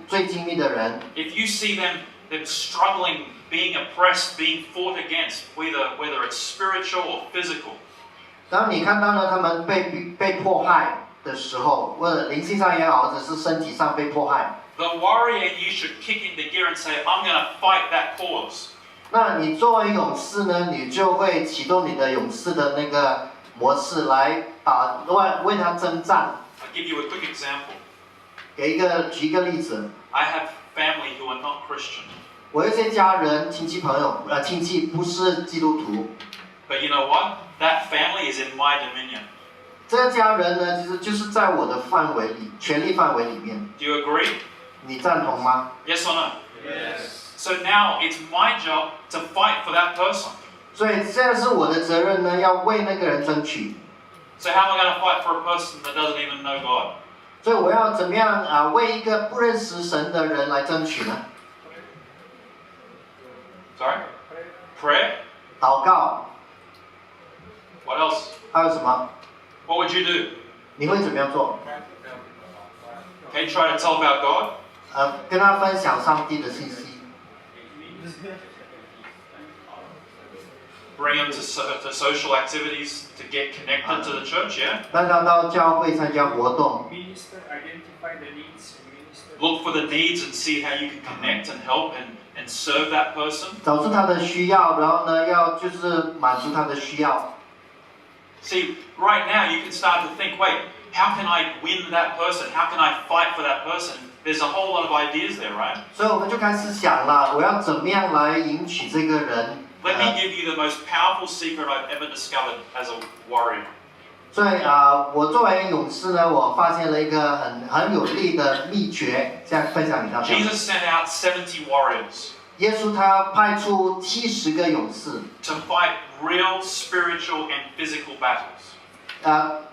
Speaker 2: 最亲密的人，
Speaker 1: if you see them struggling, being oppressed, being fought against, whether it's spiritual or physical,
Speaker 2: 当你看到了他们被迫害的时候，或者灵性上也好，或者是身体上被迫害，
Speaker 1: the warrior in you should kick into gear and say, I'm going to fight that cause.
Speaker 2: 那你作为勇士呢，你就会启动你的勇士的那个模式来为他征战。
Speaker 1: I'll give you a quick example.
Speaker 2: 举一个例子，
Speaker 1: I have family who are not Christian.
Speaker 2: 我有一些家人、亲戚不是基督徒，
Speaker 1: But you know what? That family is in my dominion.
Speaker 2: 这个家人呢，就是在我的范围里、权力范围里面。
Speaker 1: Do you agree?
Speaker 2: 你赞同吗？
Speaker 1: Yes or no?
Speaker 3: Yes.
Speaker 1: So now it's my job to fight for that person.
Speaker 2: 所以现在是我的责任呢，要为那个人争取。
Speaker 1: So how am I going to fight for a person that doesn't even know God?
Speaker 2: 所以我要怎么样为一个不认识神的人来争取呢？
Speaker 1: Sorry? Prayer?
Speaker 2: 祷告，
Speaker 1: What else?
Speaker 2: 还有什么？
Speaker 1: What would you do?
Speaker 2: 你会怎么样做？
Speaker 1: Okay, try to tell about God.
Speaker 2: 跟他分享上帝的信息。
Speaker 1: Bring them to social activities to get connected to the church, yeah?
Speaker 2: 让他到教会参加活动。
Speaker 3: Minister, identify the needs and minister.
Speaker 1: Look for the needs and see how you can connect and help and serve that person.
Speaker 2: 找出他的需要，然后呢，要就是满足他的需要。
Speaker 1: See, right now you can start to think, wait, how can I win that person? How can I fight for that person? There's a whole lot of ideas there, right?
Speaker 2: 所以我们就开始想了，我要怎么样来赢取这个人？
Speaker 1: Let me give you the most powerful secret I've ever discovered as a warrior.
Speaker 2: 所以我作为勇士呢，我发现了一个很有力的秘诀，这样分享给大家。
Speaker 1: Jesus sent out 70 warriors
Speaker 2: 耶稣他派出70个勇士，
Speaker 1: to fight real spiritual and physical battles.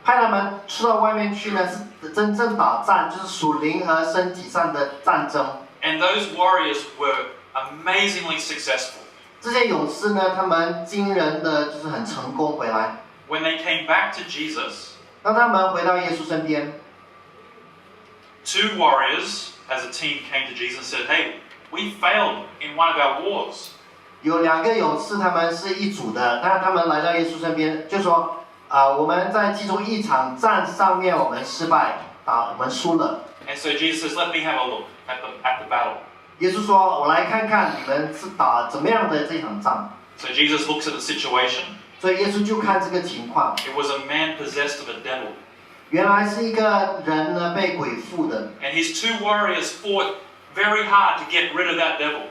Speaker 2: 派他们出到外面去呢，是真正打仗，就是属灵和身体上的战争。
Speaker 1: And those warriors were amazingly successful.
Speaker 2: 这些勇士呢，他们惊人的就是很成功回来。
Speaker 1: When they came back to Jesus,
Speaker 2: 当他们回到耶稣身边，
Speaker 1: 2 warriors as a team came to Jesus and said, hey, we failed in one of our wars.
Speaker 2: 有2个勇士，他们是一组的，那他们来到耶稣身边，就说我们在其中一场战上面我们失败，我们输了。
Speaker 1: And so Jesus says, let me have a look at the battle.
Speaker 2: 耶稣说：“我来看看你们是打怎么样的这场仗。”
Speaker 1: So Jesus looks at the situation.
Speaker 2: 所以耶稣就看这个情况，
Speaker 1: It was a man possessed of a devil.
Speaker 2: 原来是一个人呢被鬼附的，
Speaker 1: And his 2 warriors fought very hard to get rid of that devil.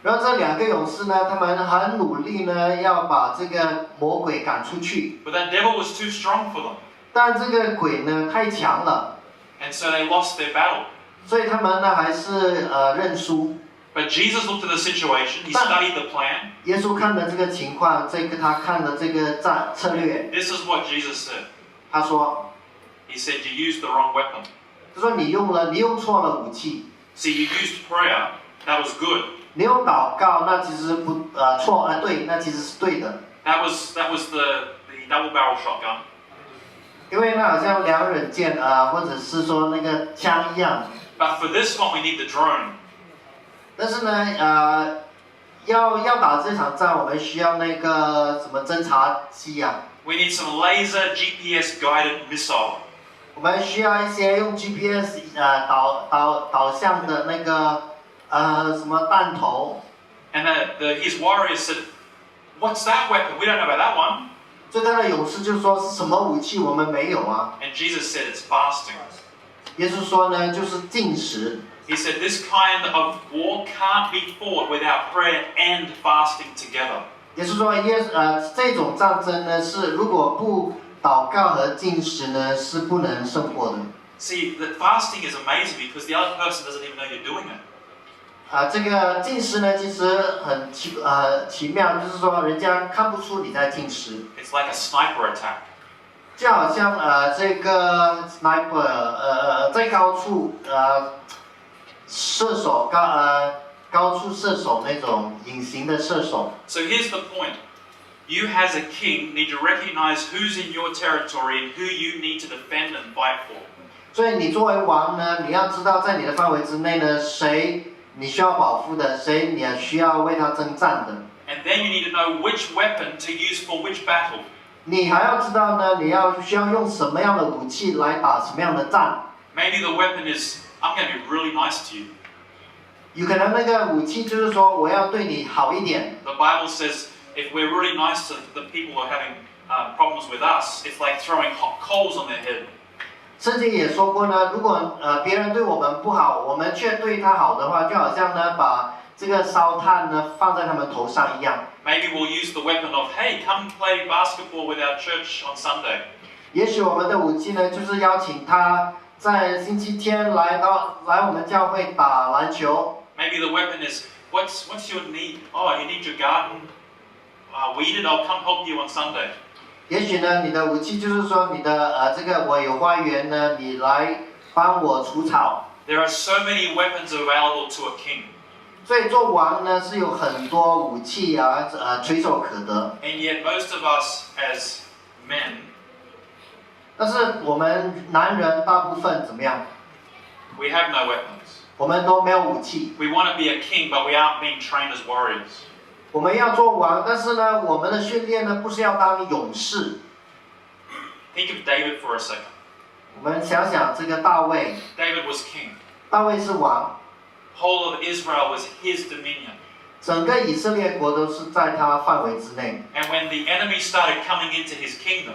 Speaker 2: 然后这2个勇士呢，他们很努力呢要把这个魔鬼赶出去，
Speaker 1: But that devil was too strong for them.
Speaker 2: 但这个鬼呢太强了，
Speaker 1: And so they lost their battle.
Speaker 2: 所以他们呢还是认输。
Speaker 1: But Jesus looked at the situation. He studied the plan.
Speaker 2: 耶稣看了这个情况，他看了这个策略，
Speaker 1: This is what Jesus said.
Speaker 2: 他说
Speaker 1: He said, you used the wrong weapon.
Speaker 2: 他说你用错了武器，
Speaker 1: See, you used prayer. That was good.
Speaker 2: 你用祷告，那其实不错对，那其实是对的，
Speaker 1: That was the double barrel shotgun.
Speaker 2: 因为那好像2刃剑或者是说那个枪一样。
Speaker 1: But for this one, we need the drone.
Speaker 2: 但是呢，要打这场仗，我们需要那个什么侦察机啊，
Speaker 1: We need some laser GPS guided missile.
Speaker 2: 我们需要一些用 GPS 导向的那个什么弹头。
Speaker 1: And his warriors said, what's that weapon? We don't know about that one.
Speaker 2: 所以他的勇士就说是什么武器我们没有啊？
Speaker 1: And Jesus said, it's fasting.
Speaker 2: 耶稣说呢，就是禁食。
Speaker 1: He said, this kind of war can't be fought without prayer and fasting together.
Speaker 2: 耶稣说这种战争呢是如果不祷告和禁食呢是不能胜过的。
Speaker 1: See, that fasting is amazing because the other person doesn't even know you're doing it.
Speaker 2: 这个禁食呢其实很奇妙，就是说人家看不出你在禁食。
Speaker 1: It's like a sniper attack.
Speaker 2: 就好像这个 sniper 在高处射手高处射手那种隐形的射手。
Speaker 1: So here's the point. You as a king need to recognize who's in your territory and who you need to defend and fight for.
Speaker 2: 所以你作为王呢，你要知道在你的范围之内呢，谁你需要保护的，谁你需要为他征战的。
Speaker 1: And then you need to know which weapon to use for which battle.
Speaker 2: 你还要知道呢，需要用什么样的武器来打什么样的仗。
Speaker 1: Maybe the weapon is, I'm going to be really nice to you.
Speaker 2: 有可能那个武器就是说我要对你好一点。
Speaker 1: The Bible says if we're really nice to the people who are having problems with us, it's like throwing hot coals on their head.
Speaker 2: 圣经也说过呢，如果别人对我们不好，我们却对他好的话，就好像呢把这个烧炭呢放在他们头上一样。
Speaker 1: Maybe we'll use the weapon of, hey, come play basketball with our church on Sunday.
Speaker 2: 也许我们的武器呢，就是邀请他在星期天来我们教会打篮球。
Speaker 1: Maybe the weapon is, what's your need? Oh, you need your garden weeded? I'll come help you on Sunday.
Speaker 2: 也许呢，你的武器就是说你的这个我有花园呢，你来帮我除草。
Speaker 1: There are so many weapons available to a king.
Speaker 2: 所以做王呢是有很多武器垂手可得。
Speaker 1: And yet most of us as men
Speaker 2: 但是我们男人大部分怎么样？
Speaker 1: We have no weapons.
Speaker 2: 我们都没有武器。
Speaker 1: We want to be a king, but we aren't being trained as warriors.
Speaker 2: 我们要做王，但是呢，我们的训练呢，不是要当勇士。
Speaker 1: Think of David for a second.
Speaker 2: 我们想想这个大卫，
Speaker 1: David was king.
Speaker 2: 大卫是王，
Speaker 1: Whole of Israel was his dominion.
Speaker 2: 整个以色列国都是在他范围之内。
Speaker 1: And when the enemy started coming into his kingdom,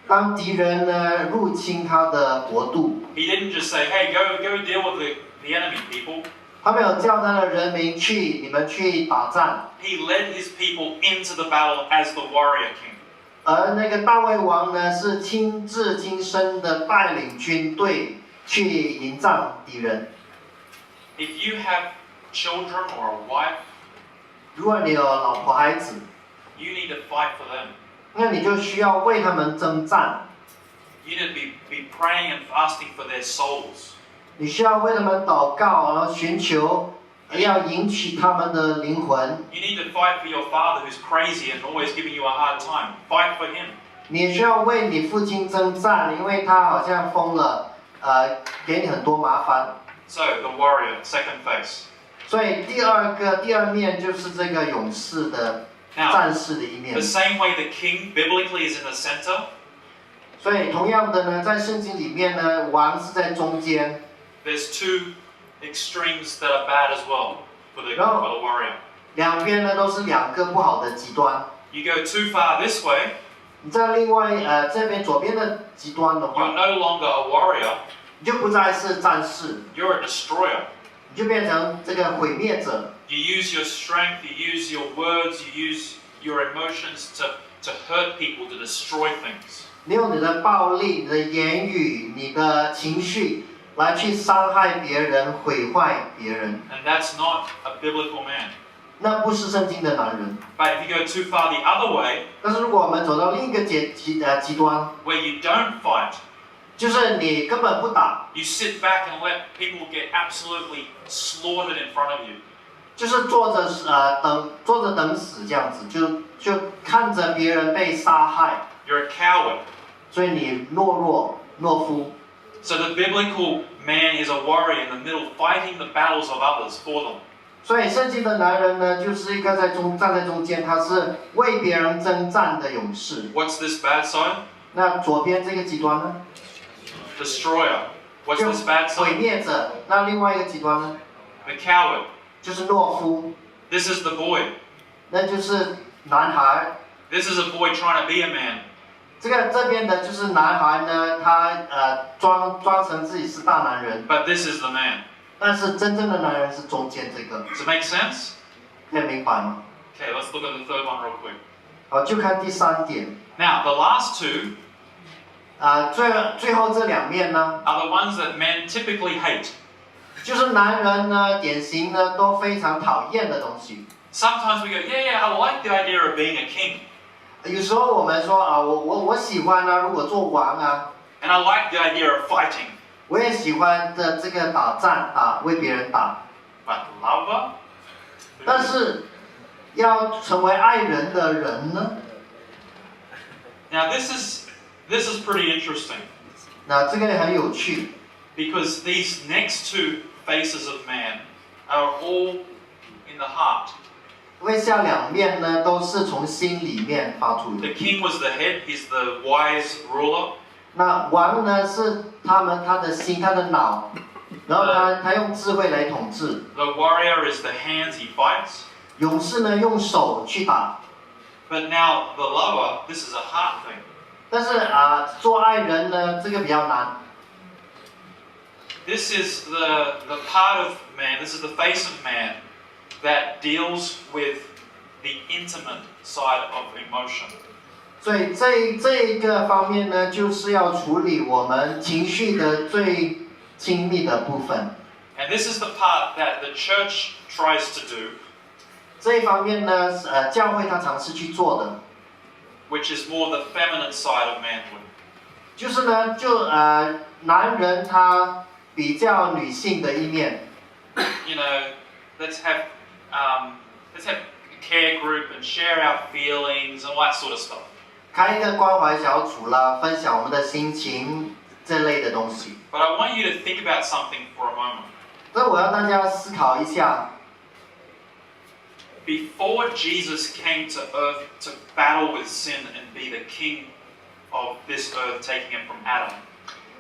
Speaker 2: 当敌人呢入侵他的国度，
Speaker 1: he didn't just say, hey, go deal with the enemy, people.
Speaker 2: 他没有叫他的人民去，你们去打仗。
Speaker 1: He led his people into the battle as the warrior king.
Speaker 2: 而那个大卫王呢，是亲自亲身的带领军队去迎战敌人。
Speaker 1: If you have children or a wife,
Speaker 2: 如果你有老婆孩子，
Speaker 1: you need to fight for them.
Speaker 2: 那你就需要为他们征战，
Speaker 1: You need to be praying and fasting for their souls.
Speaker 2: 你需要为他们祷告，然后寻求，要赢取他们的灵魂。
Speaker 1: You need to fight for your father who's crazy and always giving you a hard time. Fight for him.
Speaker 2: 你也需要为你父亲征战，因为他好像疯了，给你很多麻烦。
Speaker 1: So, the warrior, second phase.
Speaker 2: 所以第二面就是这个勇士的
Speaker 1: Now,
Speaker 2: 战士的一面
Speaker 1: the。same way the king biblically is in the center,
Speaker 2: 所以同样的呢，在圣经里面呢，王是在中间，
Speaker 1: there's two extremes that are bad as well for the warrior.
Speaker 2: 两边呢都是两个不好的极端。
Speaker 1: You go too far this way,
Speaker 2: 你在另外这边左边的极端的
Speaker 1: you're
Speaker 2: 话，
Speaker 1: no longer a warrior,
Speaker 2: 你就不再是战士，
Speaker 1: you're a destroyer.
Speaker 2: 你就变成这个毁灭者。
Speaker 1: You use your strength, you use your words, you use your emotions to hurt people, to destroy things.
Speaker 2: 你用你的暴力、你的言语、你的情绪来去伤害别人、毁坏别人，
Speaker 1: And that's not a biblical man.
Speaker 2: 那不是圣经的男人。
Speaker 1: But if you go too far the other way,
Speaker 2: 但是如果我们走到另一个极端，
Speaker 1: where you don't fight,
Speaker 2: 就是你根本不打，
Speaker 1: you sit back and let people get absolutely slaughtered in front of you.
Speaker 2: 就是坐着等死这样子，就看着别人被杀害，
Speaker 1: You're a coward.
Speaker 2: 所以你懦夫。
Speaker 1: So the biblical man is a warrior in the middle, fighting the battles of others for them.
Speaker 2: 所以圣经的男人呢，就是一个站在中间，他是为别人征战的勇士。
Speaker 1: What's this bad side?
Speaker 2: 那左边这个极端呢，
Speaker 1: Destroyer. What's
Speaker 2: 就
Speaker 1: this bad
Speaker 2: 毁
Speaker 1: side?
Speaker 2: 灭者。那另外一个极端呢，
Speaker 1: The coward.
Speaker 2: 就是懦夫，
Speaker 1: This is the boy.
Speaker 2: 那就是男孩。
Speaker 1: This is a boy trying to be a man.
Speaker 2: 这边的就是男孩呢，他装成自己是大男人，
Speaker 1: But this is the man.
Speaker 2: 但是真正的男人是中间这个，
Speaker 1: Does it make sense?
Speaker 2: 可以明白吗？
Speaker 1: Okay, let's look at the third one real quick.
Speaker 2: 好，就看第三点，
Speaker 1: Now, the last two
Speaker 2: 最后这两面呢，
Speaker 1: are the ones that men typically hate.
Speaker 2: 就是男人呢，典型呢都非常讨厌的东西。
Speaker 1: Sometimes we go, yeah, I like the idea of being a king.
Speaker 2: 有时候我们说我喜欢啊，如果做王啊，
Speaker 1: And I like the idea of fighting.
Speaker 2: 我也喜欢的这个打仗为别人打，
Speaker 1: But lover?
Speaker 2: 但是要成为爱人的人呢，
Speaker 1: Now this is pretty interesting
Speaker 2: 那这个很有趣。
Speaker 1: because these next two faces of man are all in the heart.
Speaker 2: 因为下两面呢，都是从心里面发出的。
Speaker 1: The king was the head, he's the wise ruler.
Speaker 2: 那王呢是他的心，他的脑，然后他用智慧来统治。
Speaker 1: The warrior is the hands, he fights.
Speaker 2: 勇士呢用手去打，
Speaker 1: But now the lover, this is a heart thing.
Speaker 2: 但是做爱人呢这个比较难。
Speaker 1: This is the part of man, this is the face of man that deals with the intimate side of emotion.
Speaker 2: 所以这一个方面呢，就是要处理我们情绪的最亲密的部分。
Speaker 1: And this is the part that the church tries to do,
Speaker 2: 这一方面呢，教会他尝试去做的，
Speaker 1: which is more the feminine side of manhood.
Speaker 2: 就是呢，男人他比较女性的一面。
Speaker 1: You know, let's have a care group and share our feelings and all that sort of stuff.
Speaker 2: 开一个关怀小组啦，分享我们的心情这类的东西。
Speaker 1: But I want you to think about something for a moment.
Speaker 2: 所以我要大家思考一下，
Speaker 1: Before Jesus came to earth to battle with sin and be the king of this earth, taking it from Adam,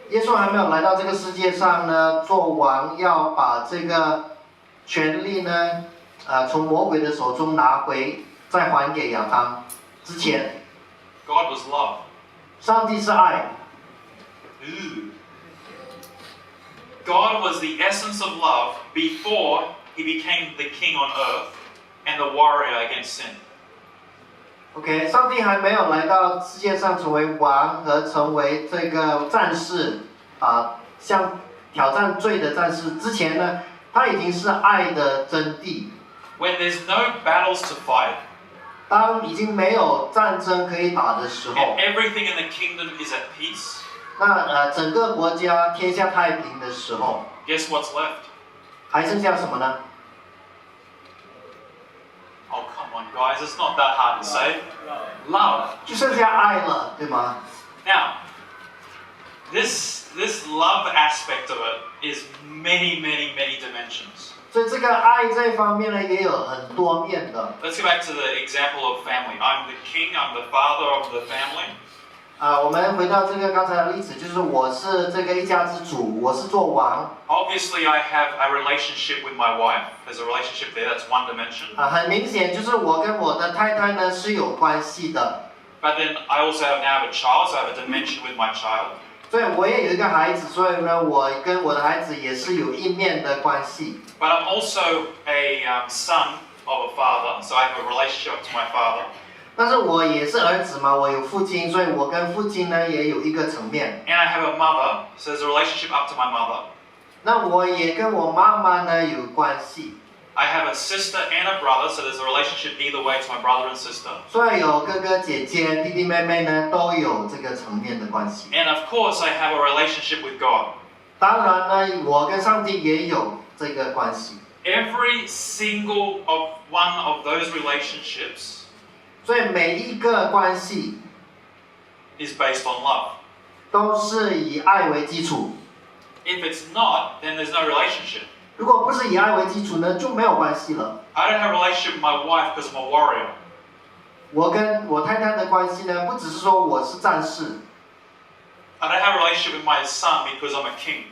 Speaker 2: 耶稣还没有来到这个世界上呢，做王，要把这个权力呢，从魔鬼的手中拿回，再还给亚当之前，
Speaker 1: God was love.
Speaker 2: 上帝是爱。
Speaker 1: Ooh. God was the essence of love before he became the king on earth and the warrior against sin.
Speaker 2: OK， 上帝还没有来到世界上成为王和成为这个战士像挑战罪的战士之前呢，他已经是爱的真谛。
Speaker 1: When there's no battles to fight
Speaker 2: 当已经没有战争可以打的时候，
Speaker 1: and everything in the kingdom is at peace,
Speaker 2: 那整个国家天下太平的时候，
Speaker 1: guess what's left?
Speaker 2: 还剩下什么呢？
Speaker 1: Oh, come on, guys, it's not that hard to say. Love.
Speaker 2: 就剩下爱了，对吗？
Speaker 1: Now, this love aspect of it is many, many, many dimensions.
Speaker 2: 所以这个爱这一方面呢，也有很多面的。
Speaker 1: Let's go back to the example of family. I'm the king, I'm the father of the family.
Speaker 2: 我们回到这个刚才的例子，就是我是这个一家之主，我是做王。
Speaker 1: Obviously, I have a relationship with my wife. There's a relationship there, that's one dimension.
Speaker 2: 很明显就是我跟我的太太呢是有关系的。
Speaker 1: But then I also now have a child, so I have a dimension with my child.
Speaker 2: 所以我也有一个孩子，所以呢，我跟我的孩子也是有一面的关系。
Speaker 1: But I'm also a son of a father, so I have a relationship to my father.
Speaker 2: 但是我也是儿子嘛，我有父亲，所以我跟父亲呢也有一个层面。
Speaker 1: And I have a mother, so there's a relationship up to my mother.
Speaker 2: 那我也跟我妈妈呢有关系。
Speaker 1: I have a sister and a brother, so there's a relationship either way to my brother and sister.
Speaker 2: 所以有哥哥姐姐、弟弟妹妹呢都有这个层面的关系。
Speaker 1: And of course, I have a relationship with God.
Speaker 2: 当然呢，我跟上帝也有这个关系。
Speaker 1: Every single one of those relationships
Speaker 2: 所以每一个关系
Speaker 1: is based on love.
Speaker 2: 都是以爱为基础。
Speaker 1: If it's not, then there's no relationship.
Speaker 2: 如果不是以爱为基础呢，就没有关系了。
Speaker 1: I don't have a relationship with my wife because I'm a warrior.
Speaker 2: 我跟我太太的关系呢，不只是说我是战士，
Speaker 1: I don't have a relationship with my son because I'm a king.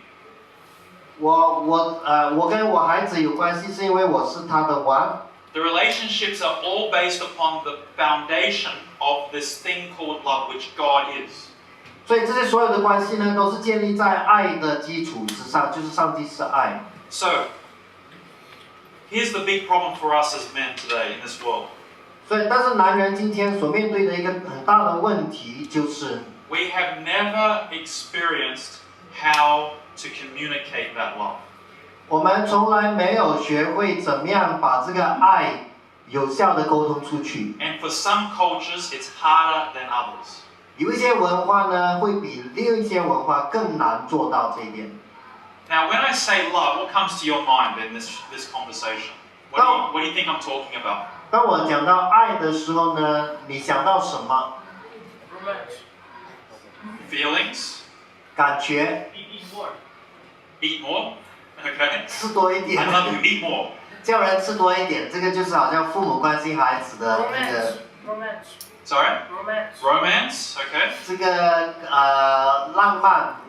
Speaker 2: 我跟我孩子有关系，是因为我是他的王。
Speaker 1: The relationships are all based upon the foundation of this thing called love, which God is.
Speaker 2: 所以这些所有的关系呢，都是建立在爱的基础之上，就是上帝是爱。
Speaker 1: So, here's the big problem for us as men today in this world.
Speaker 2: 所以，但是男人今天所面对的一个很大的问题就是，
Speaker 1: We have never experienced how to communicate that love.
Speaker 2: 我们从来没有学会怎么样把这个爱有效的沟通出去。
Speaker 1: And for some cultures, it's harder than others.
Speaker 2: 有一些文化呢，会比另一些文化更难做到这一点。
Speaker 1: Now, when I say love, what comes to your mind in this conversation? What do you think I'm talking about?
Speaker 2: 当我讲到爱的时候呢，你想到什么？
Speaker 1: Feelings?
Speaker 2: 感觉？
Speaker 3: Eat more.
Speaker 1: Eat more? Okay.
Speaker 2: 吃多一点
Speaker 1: I。love you. Eat more.
Speaker 2: 叫人吃多一点，这个就是好像父母关心孩子的那个
Speaker 3: Romance.
Speaker 1: Sorry?
Speaker 3: Romance.
Speaker 1: Romance? Okay.
Speaker 2: 这个浪漫。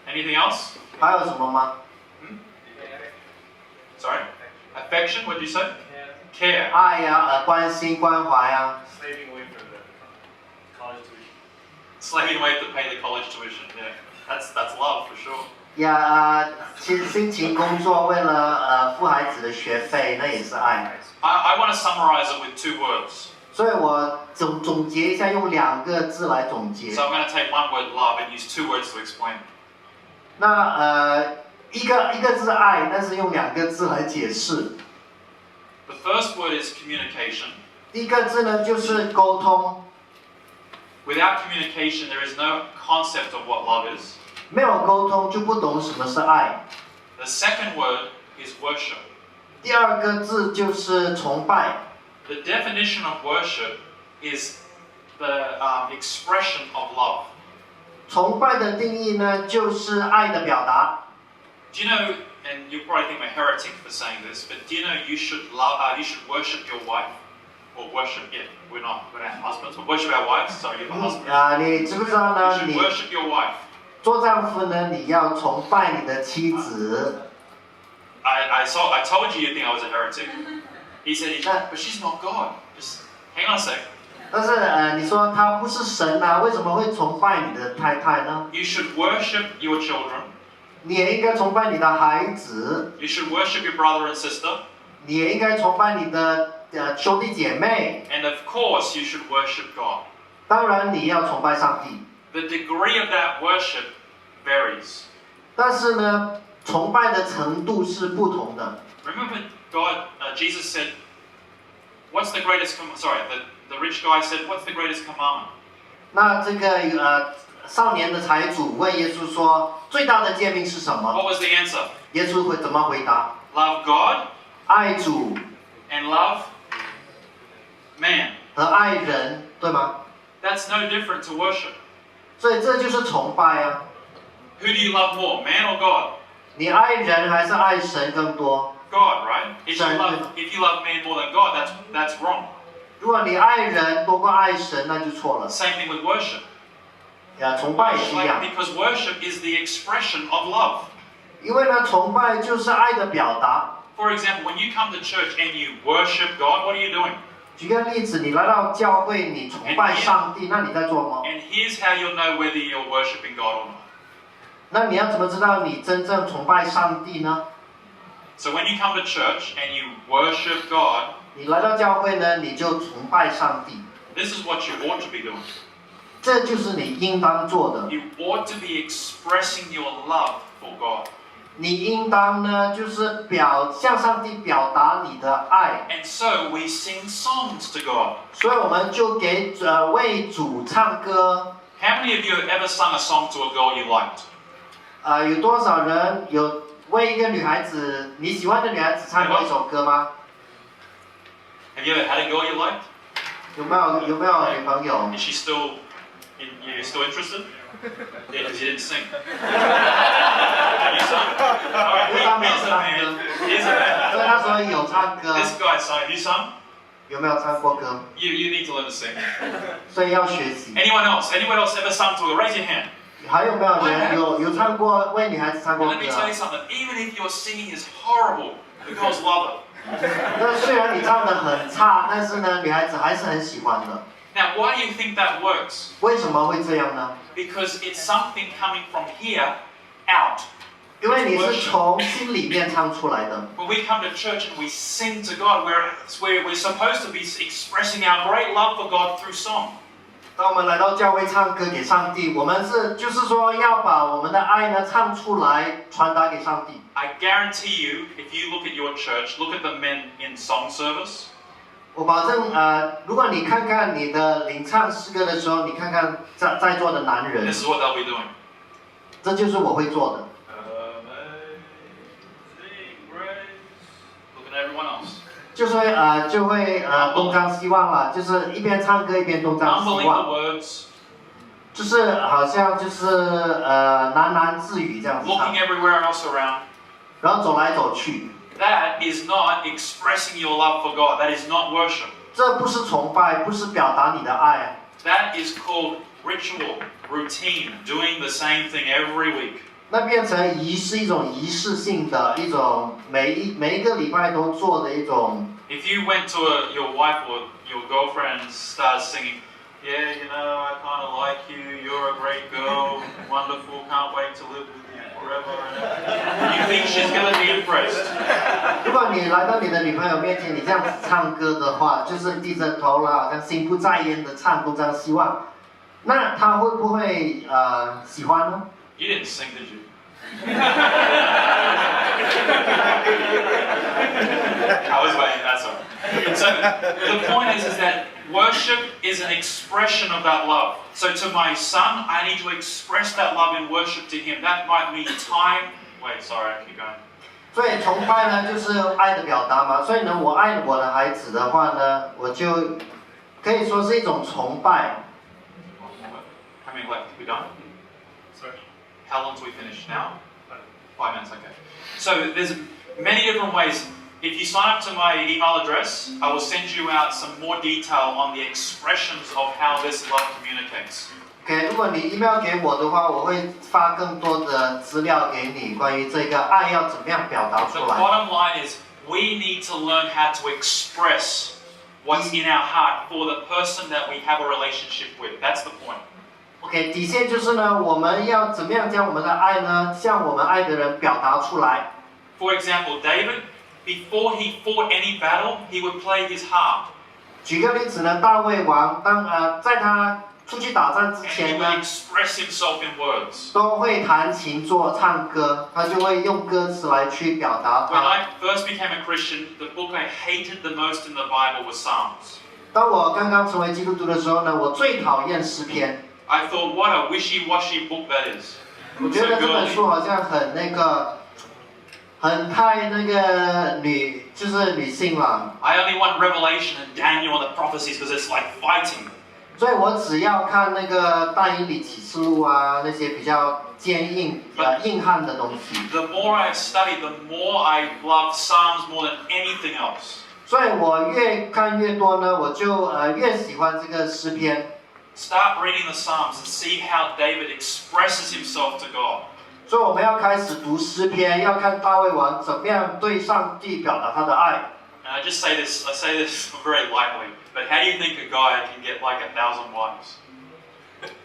Speaker 1: Anything else?
Speaker 2: 还有什么吗？
Speaker 1: Sorry? Affection? What did you say? Care.
Speaker 2: 爱呀，关心关怀啊。
Speaker 3: Slaving away for the college tuition.
Speaker 1: Slaving away to pay the college tuition. Yeah. That's love for sure.
Speaker 2: 呀，其实辛勤工作为了付孩子的学费，那也是爱。
Speaker 1: I want to summarize it with 2 words.
Speaker 2: 所以我总结一下，用2个字来总结。
Speaker 1: So I'm going to take one word, love, and use 2 words to explain.
Speaker 2: 那一个字爱，但是用2个字来解释。
Speaker 1: The first word is communication.
Speaker 2: 第一个字呢就是沟通，
Speaker 1: Without communication, there is no concept of what love is.
Speaker 2: 没有沟通就不懂什么是爱。
Speaker 1: The second word is worship.
Speaker 2: 第2个字就是崇拜。
Speaker 1: The definition of worship is the expression of love.
Speaker 2: 崇拜的定义呢，就是爱的表达。
Speaker 1: Do you know, and you'll probably think I'm a heretic for saying this, but do you know you should worship your wife? Or worship, yeah, we're not husbands, but worship our wives, sorry, you're the husband.
Speaker 2: 你知不知道
Speaker 1: You
Speaker 2: 呢？
Speaker 1: should
Speaker 2: 你
Speaker 1: worship your wife.
Speaker 2: 做丈夫呢，你要崇拜你的妻子。
Speaker 1: I told you think I was a heretic. He said, but she's not God. Just hang on a sec.
Speaker 2: 但是你说他不是神啊，为什么会崇拜你的太太呢？
Speaker 1: You should worship your children.
Speaker 2: 你也应该崇拜你的孩子，
Speaker 1: You should worship your brother and sister.
Speaker 2: 你也应该崇拜你的兄弟姐妹。
Speaker 1: And of course, you should worship God.
Speaker 2: 当然，你要崇拜上帝。
Speaker 1: The degree of that worship varies.
Speaker 2: 但是呢，崇拜的程度是不同的。
Speaker 1: Remember, Jesus said, "What's the greatest?" The rich guy said, "What's the greatest commandment?"
Speaker 2: 那这个少年的财主问耶稣说：“最大的诫命是什么
Speaker 1: What was the answer?" ？”
Speaker 2: 耶稣会怎么回答？
Speaker 1: Love God
Speaker 2: 爱主
Speaker 1: and love man.
Speaker 2: 和爱人，对吗？
Speaker 1: That's no different to worship.
Speaker 2: 所以这就是崇拜啊！
Speaker 1: Who do you love more, man or God?
Speaker 2: 你爱人还是爱神更多？
Speaker 1: God, right? If you
Speaker 2: Sorry.
Speaker 1: love man more than God, that's wrong.
Speaker 2: 如果你爱人多过爱神，那就错了。
Speaker 1: Same thing with worship.
Speaker 2: 崇拜也是一样，
Speaker 1: Because worship is the expression of love.
Speaker 2: 因为呢，崇拜就是爱的表达。
Speaker 1: For example, when you come to church and you worship God, what are you doing?
Speaker 2: 举个例子，你来到教会，你崇拜上帝，那你在做吗？
Speaker 1: And here's how you'll know whether you're worshiping God or not.
Speaker 2: 那你要怎么知道你真正崇拜上帝呢？
Speaker 1: So when you come to church and you worship God,
Speaker 2: 你来到教会呢，你就崇拜上帝，
Speaker 1: this is what you ought to be doing.
Speaker 2: 这就是你应当做的。
Speaker 1: You ought to be expressing your love for God.
Speaker 2: 你应当呢，就是向上帝表达你的爱，
Speaker 1: And so we sing songs to God.
Speaker 2: 所以我们就为主唱歌。
Speaker 1: How many of you have ever sung a song to a girl you liked?
Speaker 2: 有多少人有为一个女孩子你喜欢的女孩子唱过一首歌吗？
Speaker 1: Have you ever had a girl you liked?
Speaker 2: 有没有女朋友？
Speaker 1: Is she still you're still interested? Yeah, because you didn't sing. You sung? Alright, here's a man.
Speaker 2: 所以那时候有唱歌，
Speaker 1: This guy sung. Have you sung?
Speaker 2: 有没有唱过歌？
Speaker 1: You need to learn to sing.
Speaker 2: 所以要学习。
Speaker 1: Anyone else? Anyone else ever sung to her? Raise your hand.
Speaker 2: 还有没有人有唱过为女孩子唱过
Speaker 1: And
Speaker 2: 歌
Speaker 1: let me tell you something. Even if your singing is horrible, the girls love it.
Speaker 2: 那虽然你唱得很差，但是呢，女孩子还是很喜欢的。
Speaker 1: Now, why do you think that works?
Speaker 2: 为什么会这样呢？
Speaker 1: Because it's something coming from here out.
Speaker 2: 因为你是从心里面唱出来的。
Speaker 1: When we come to church and we sing to God, we're supposed to be expressing our great love for God through song.
Speaker 2: 当我们来到教会唱歌给上帝，我们就是说要把我们的爱呢唱出来，传达给上帝。
Speaker 1: I guarantee you, if you look at your church, look at the men in song service.
Speaker 2: 我保证，如果你看看你的领唱诗歌的时候，你看看在座的男人，
Speaker 1: This is what they'll be doing.
Speaker 2: 这就是我会做的。
Speaker 1: Look at everyone else.
Speaker 2: 就会东张西望了，就是一边唱歌一边东张西
Speaker 1: Mumbling
Speaker 2: 望，
Speaker 1: the words,
Speaker 2: 就是好像就是喃喃自语这样子唱
Speaker 1: looking，everywhere else around.
Speaker 2: 然后走来走去。
Speaker 1: That is not expressing your love for God. That is not worship.
Speaker 2: 这不是崇拜，不是表达你的爱，
Speaker 1: That is called ritual, routine, doing the same thing every week.
Speaker 2: 那变成一种仪式性的一种每一个礼拜都做的一种。
Speaker 1: If you went to your wife or your girlfriend and started singing, yeah, you know, I kind of like you, you're a great girl, wonderful, can't wait to live with you forever. You think she's going to be impressed?
Speaker 2: 如果你来到你的女朋友面前，你这样子唱歌的话，就是低着头了，好像心不在焉的唱东张西望，那她会不会喜欢呢？
Speaker 1: You didn't sing, did you? I was waiting, that's all right. So the point is that worship is an expression of that love. So to my son, I need to express that love in worship to him. That might mean time. Wait, sorry, keep going.
Speaker 2: 所以崇拜呢，就是爱的表达嘛。所以呢，我爱我的孩子的话呢，我就可以说是一种崇拜。
Speaker 1: How many left? We done?
Speaker 3: Sorry.
Speaker 1: How long do we finish now?
Speaker 3: 5.
Speaker 1: 5 minutes, okay. So there's many different ways. If you sign up to my email address, I will send you out some more detail on the expressions of how this love communicates.
Speaker 2: OK， 如果你 email 给我的话，我会发更多的资料给你，关于这个爱要怎么样表达
Speaker 1: The
Speaker 2: 出来。
Speaker 1: bottom line is we need to learn how to express what's in our heart for the person that we have a relationship with. That's the point.
Speaker 2: OK， 底线就是呢，我们要怎么样将我们的爱呢，向我们爱的人表达出来。
Speaker 1: For example, David, before he fought any battle, he would play his harp.
Speaker 2: 举个例子呢，大卫王在他出去打仗之
Speaker 1: And he
Speaker 2: 前
Speaker 1: would
Speaker 2: 呢，
Speaker 1: express himself in words.
Speaker 2: 都会弹琴唱歌，他就会用歌词来去表达
Speaker 1: When
Speaker 2: 他。
Speaker 1: I first became a Christian, the book I hated the most in the Bible was Psalms.
Speaker 2: 当我刚刚成为基督徒的时候呢，我最讨厌诗篇。
Speaker 1: I thought, what a wishy-washy book that is.
Speaker 2: 我觉得这本书好像很很太就是女性了。
Speaker 1: I only want Revelation and Daniel and the prophecies because it's like fighting.
Speaker 2: 所以我只要看但以理启示录啊，那些比较坚硬硬汉的东西。
Speaker 1: The more I've studied, the more I love Psalms more than anything else.
Speaker 2: 所以我越看越多呢，我就越喜欢这个诗篇。
Speaker 1: Start reading the Psalms and see how David expresses himself to God.
Speaker 2: 所以我们要开始读诗篇，要看大卫王怎么样对上帝表达他的爱。
Speaker 1: And I say this very lightly, but how do you think a guy can get like 1,000 wives?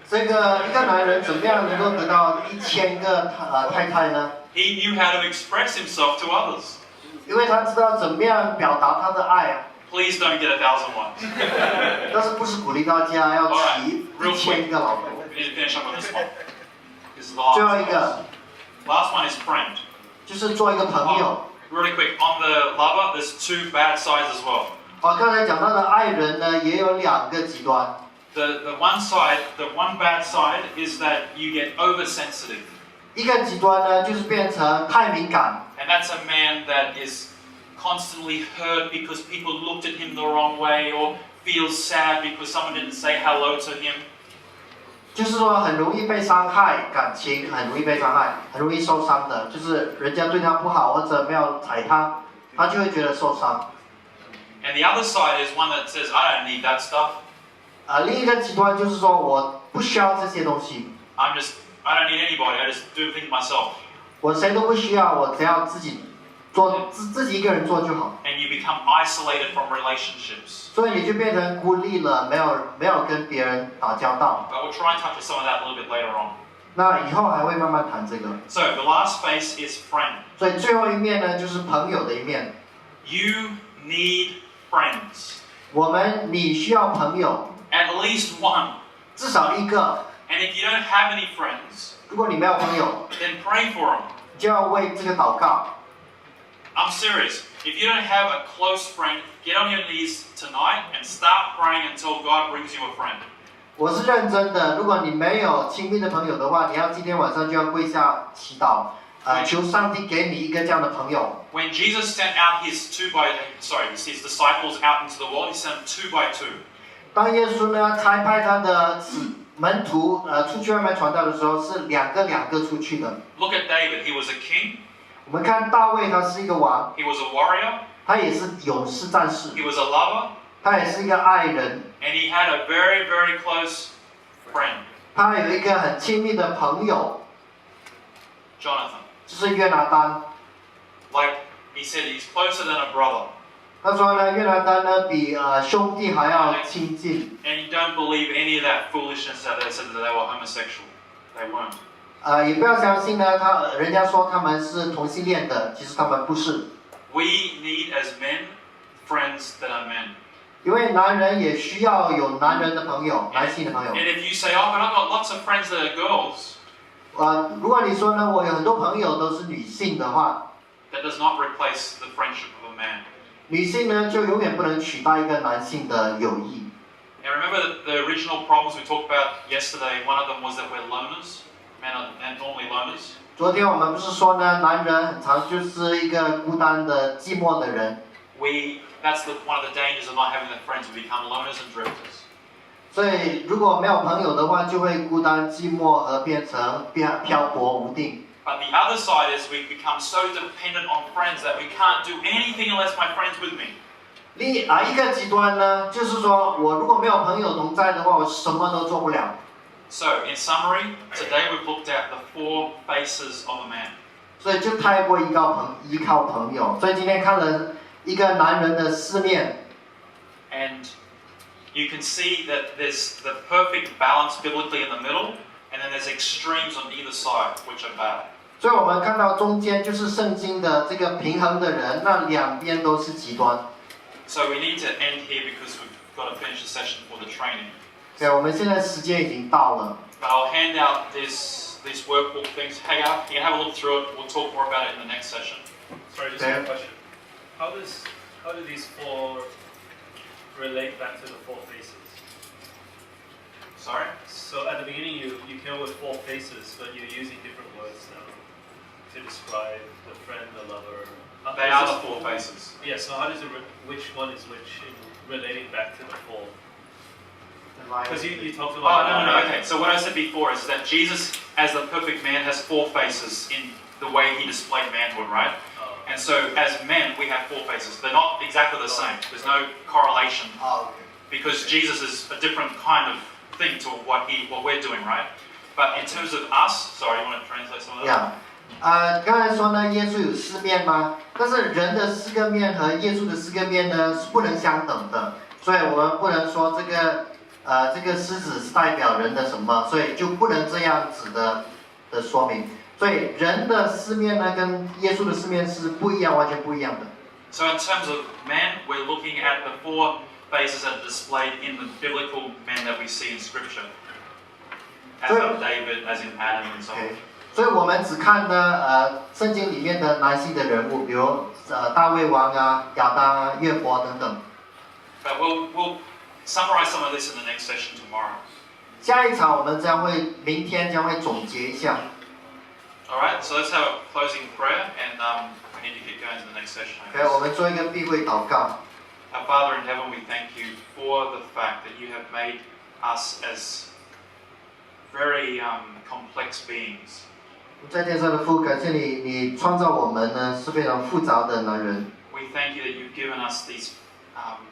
Speaker 2: 这个一个男人怎么样能够得到1000个太太呢？
Speaker 1: He knew how to express himself to others.
Speaker 2: 因为他知道怎么样表达他的爱啊。
Speaker 1: Please don't get 1,000 wives.
Speaker 2: 但是不是鼓励大家要娶1000个老婆？
Speaker 1: We need to finish up on this one. This is the last
Speaker 2: 最后一
Speaker 1: one.
Speaker 2: 个
Speaker 1: Last one is friend.
Speaker 2: 就是做一个朋友。
Speaker 1: Really quick, on the lover, there's 2 bad sides as well.
Speaker 2: 刚才讲到的爱人呢，也有2个极端。
Speaker 1: The one bad side is that you get oversensitive.
Speaker 2: 一个极端呢，就是变成太敏感。
Speaker 1: And that's a man that is constantly hurt because people looked at him the wrong way or feels sad because someone didn't say hello to him.
Speaker 2: 就是说很容易被伤害，感情很容易被伤害，很容易受伤的，就是人家对他不好或者没有踩他，他就会觉得受伤。
Speaker 1: And the other side is one that says, I don't need that stuff.
Speaker 2: 另一个极端就是说我不需要这些东西，
Speaker 1: I don't need anybody. I just do things myself.
Speaker 2: 我谁都不需要，我只要自己做，自己一个人做就好。
Speaker 1: And you become isolated from relationships.
Speaker 2: 所以你就变成孤立了，没有跟别人打交道。
Speaker 1: But we'll try and touch on some of that a little bit later on.
Speaker 2: 那以后还会慢慢谈这个。
Speaker 1: So the last face is friend.
Speaker 2: 所以最后一面呢，就是朋友的一面。
Speaker 1: You need friends.
Speaker 2: 你需要朋友，
Speaker 1: At least one.
Speaker 2: 至少一个。
Speaker 1: And if you don't have any friends,
Speaker 2: 如果你没有朋友，
Speaker 1: then pray for them.
Speaker 2: 就要为这个祷告。
Speaker 1: I'm serious. If you don't have a close friend, get on your knees tonight and start praying until God brings you a friend.
Speaker 2: 我是认真的，如果你没有亲密的朋友的话，你要今天晚上就要跪下祈祷，求上帝给你一个这样的朋友。
Speaker 1: When Jesus sent out his disciples out into the world, he sent them 2 by 2.
Speaker 2: 当耶稣呢差派他的门徒出去外面传道的时候，是2个出去的。
Speaker 1: Look at David. He was a king.
Speaker 2: 我们看大卫，他是一个王，
Speaker 1: He was a warrior.
Speaker 2: 他也是勇士战士，
Speaker 1: He was a lover.
Speaker 2: 他也是一个爱人，
Speaker 1: And he had a very, very close friend,
Speaker 2: 他有一个很亲密的朋友，
Speaker 1: Jonathan.
Speaker 2: 就是约拿单。
Speaker 1: Like he said, he's closer than a brother.
Speaker 2: 他说呢，约拿单呢比兄弟还要亲近。
Speaker 1: And you don't believe any of that foolishness that they said that they were homosexual. They weren't.
Speaker 2: 也不要相信呢，人家说他们是同性恋的，其实他们不是。
Speaker 1: We need as men friends that are men.
Speaker 2: 因为男人也需要有男人的朋友，男性的朋友。
Speaker 1: And if you say, oh, but I've got lots of friends that are girls,
Speaker 2: 如果你说呢，我有很多朋友都是女性的话，
Speaker 1: that does not replace the friendship of a man.
Speaker 2: 女性呢就永远不能取代一个男性的友谊。
Speaker 1: And remember the original problems we talked about yesterday, one of them was that we're loners. Men are normally loners.
Speaker 2: 昨天我们不是说呢，男人很常就是一个孤单的、寂寞的人。
Speaker 1: That's one of the dangers of not having the friends. We become loners and drifters.
Speaker 2: 所以如果没有朋友的话，就会孤单寂寞和变成漂泊无定。
Speaker 1: But the other side is we become so dependent on friends that we can't do anything unless my friend's with me.
Speaker 2: 一个极端呢，就是说我如果没有朋友同在的话，我什么都做不了。
Speaker 1: So, in summary, today we've looked at the 4 faces of a man.
Speaker 2: 所以就太过依靠朋友。所以今天看了一个男人的4面。
Speaker 1: And you can see that there's the perfect balance biblically in the middle, and then there's extremes on either side, which are bad.
Speaker 2: 所以我们看到中间就是圣经的这个平衡的人，那两边都是极端。
Speaker 1: So we need to end here because we've got to finish the session for the training.
Speaker 2: 对，我们现在时间已经到了。
Speaker 1: But I'll hand out these workbook things. Hey, you can have a look through it. We'll talk more about it in the next session.
Speaker 3: Sorry, just one question. How do these 4 relate back to the 4 faces?
Speaker 1: Sorry?
Speaker 3: So at the beginning you came up with 4 faces, but you're using different words now to describe the friend, the lover.
Speaker 1: They are the 4 faces.
Speaker 3: Yeah, so how does which one is which in relating back to the 4? Because you talked
Speaker 1: Oh,
Speaker 3: about...
Speaker 1: no. Okay, so what I said before is that Jesus, as the perfect man, has 4 faces in the way he displayed manhood, right? And so as men, we have 4 faces. They're not exactly the same. There's no correlation. Because Jesus is a different kind of thing to what we're doing, right? But in terms of us, sorry, you want to translate some of that?
Speaker 2: Yeah. 刚才说呢，耶稣有4面吗？但是人的4个面和耶稣的4个面呢是不能相等的，所以我们不能说这个狮子是代表人的什么，所以就不能这样子的说明。所以人的4面呢跟耶稣的4面是不一样，完全不一样的。
Speaker 1: So in terms of man, we're looking at the 4 faces that are displayed in the biblical men that we see in Scripture, as in David, as in Adam, and so on.
Speaker 2: 所以我们只看呢圣经里面的男性的人物，比如大卫王啊、亚当啊、约伯等等。
Speaker 1: But we'll summarize some of this in the next session tomorrow.
Speaker 2: 下一场我们明天将会总结一下。
Speaker 1: All right, so let's have a closing prayer, and we need to keep going to the next session. I
Speaker 2: 对，
Speaker 1: guess.
Speaker 2: 我们做一个闭会祷告。
Speaker 1: Our Father in heaven, we thank you for the fact that you have made us as very complex beings.
Speaker 2: 在天上的父，感谢你，你创造我们呢是非常复杂的男人。
Speaker 1: We thank you that you've given us these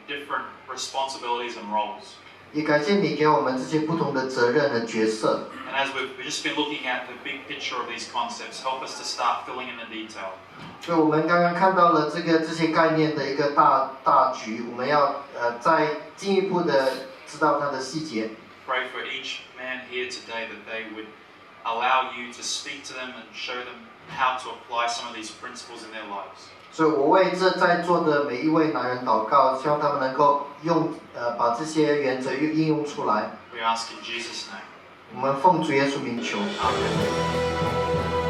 Speaker 1: different responsibilities and roles.
Speaker 2: 也感谢你给我们这些不同的责任和角色。
Speaker 1: And as we've just been looking at the big picture of these concepts, help us to start filling in the detail.
Speaker 2: 所以我们刚刚看到了这些概念的一个大局，我们要再进一步的知道它的细节。
Speaker 1: Pray for each man here today that they would allow you to speak to them and show them how to apply some of these principles in their lives.
Speaker 2: 所以我为这在座的每一位男人祷告，希望他们能够把这些原则应用出来。
Speaker 1: We ask in Jesus' name.
Speaker 2: 我们奉主耶稣名求。
Speaker 1: Amen.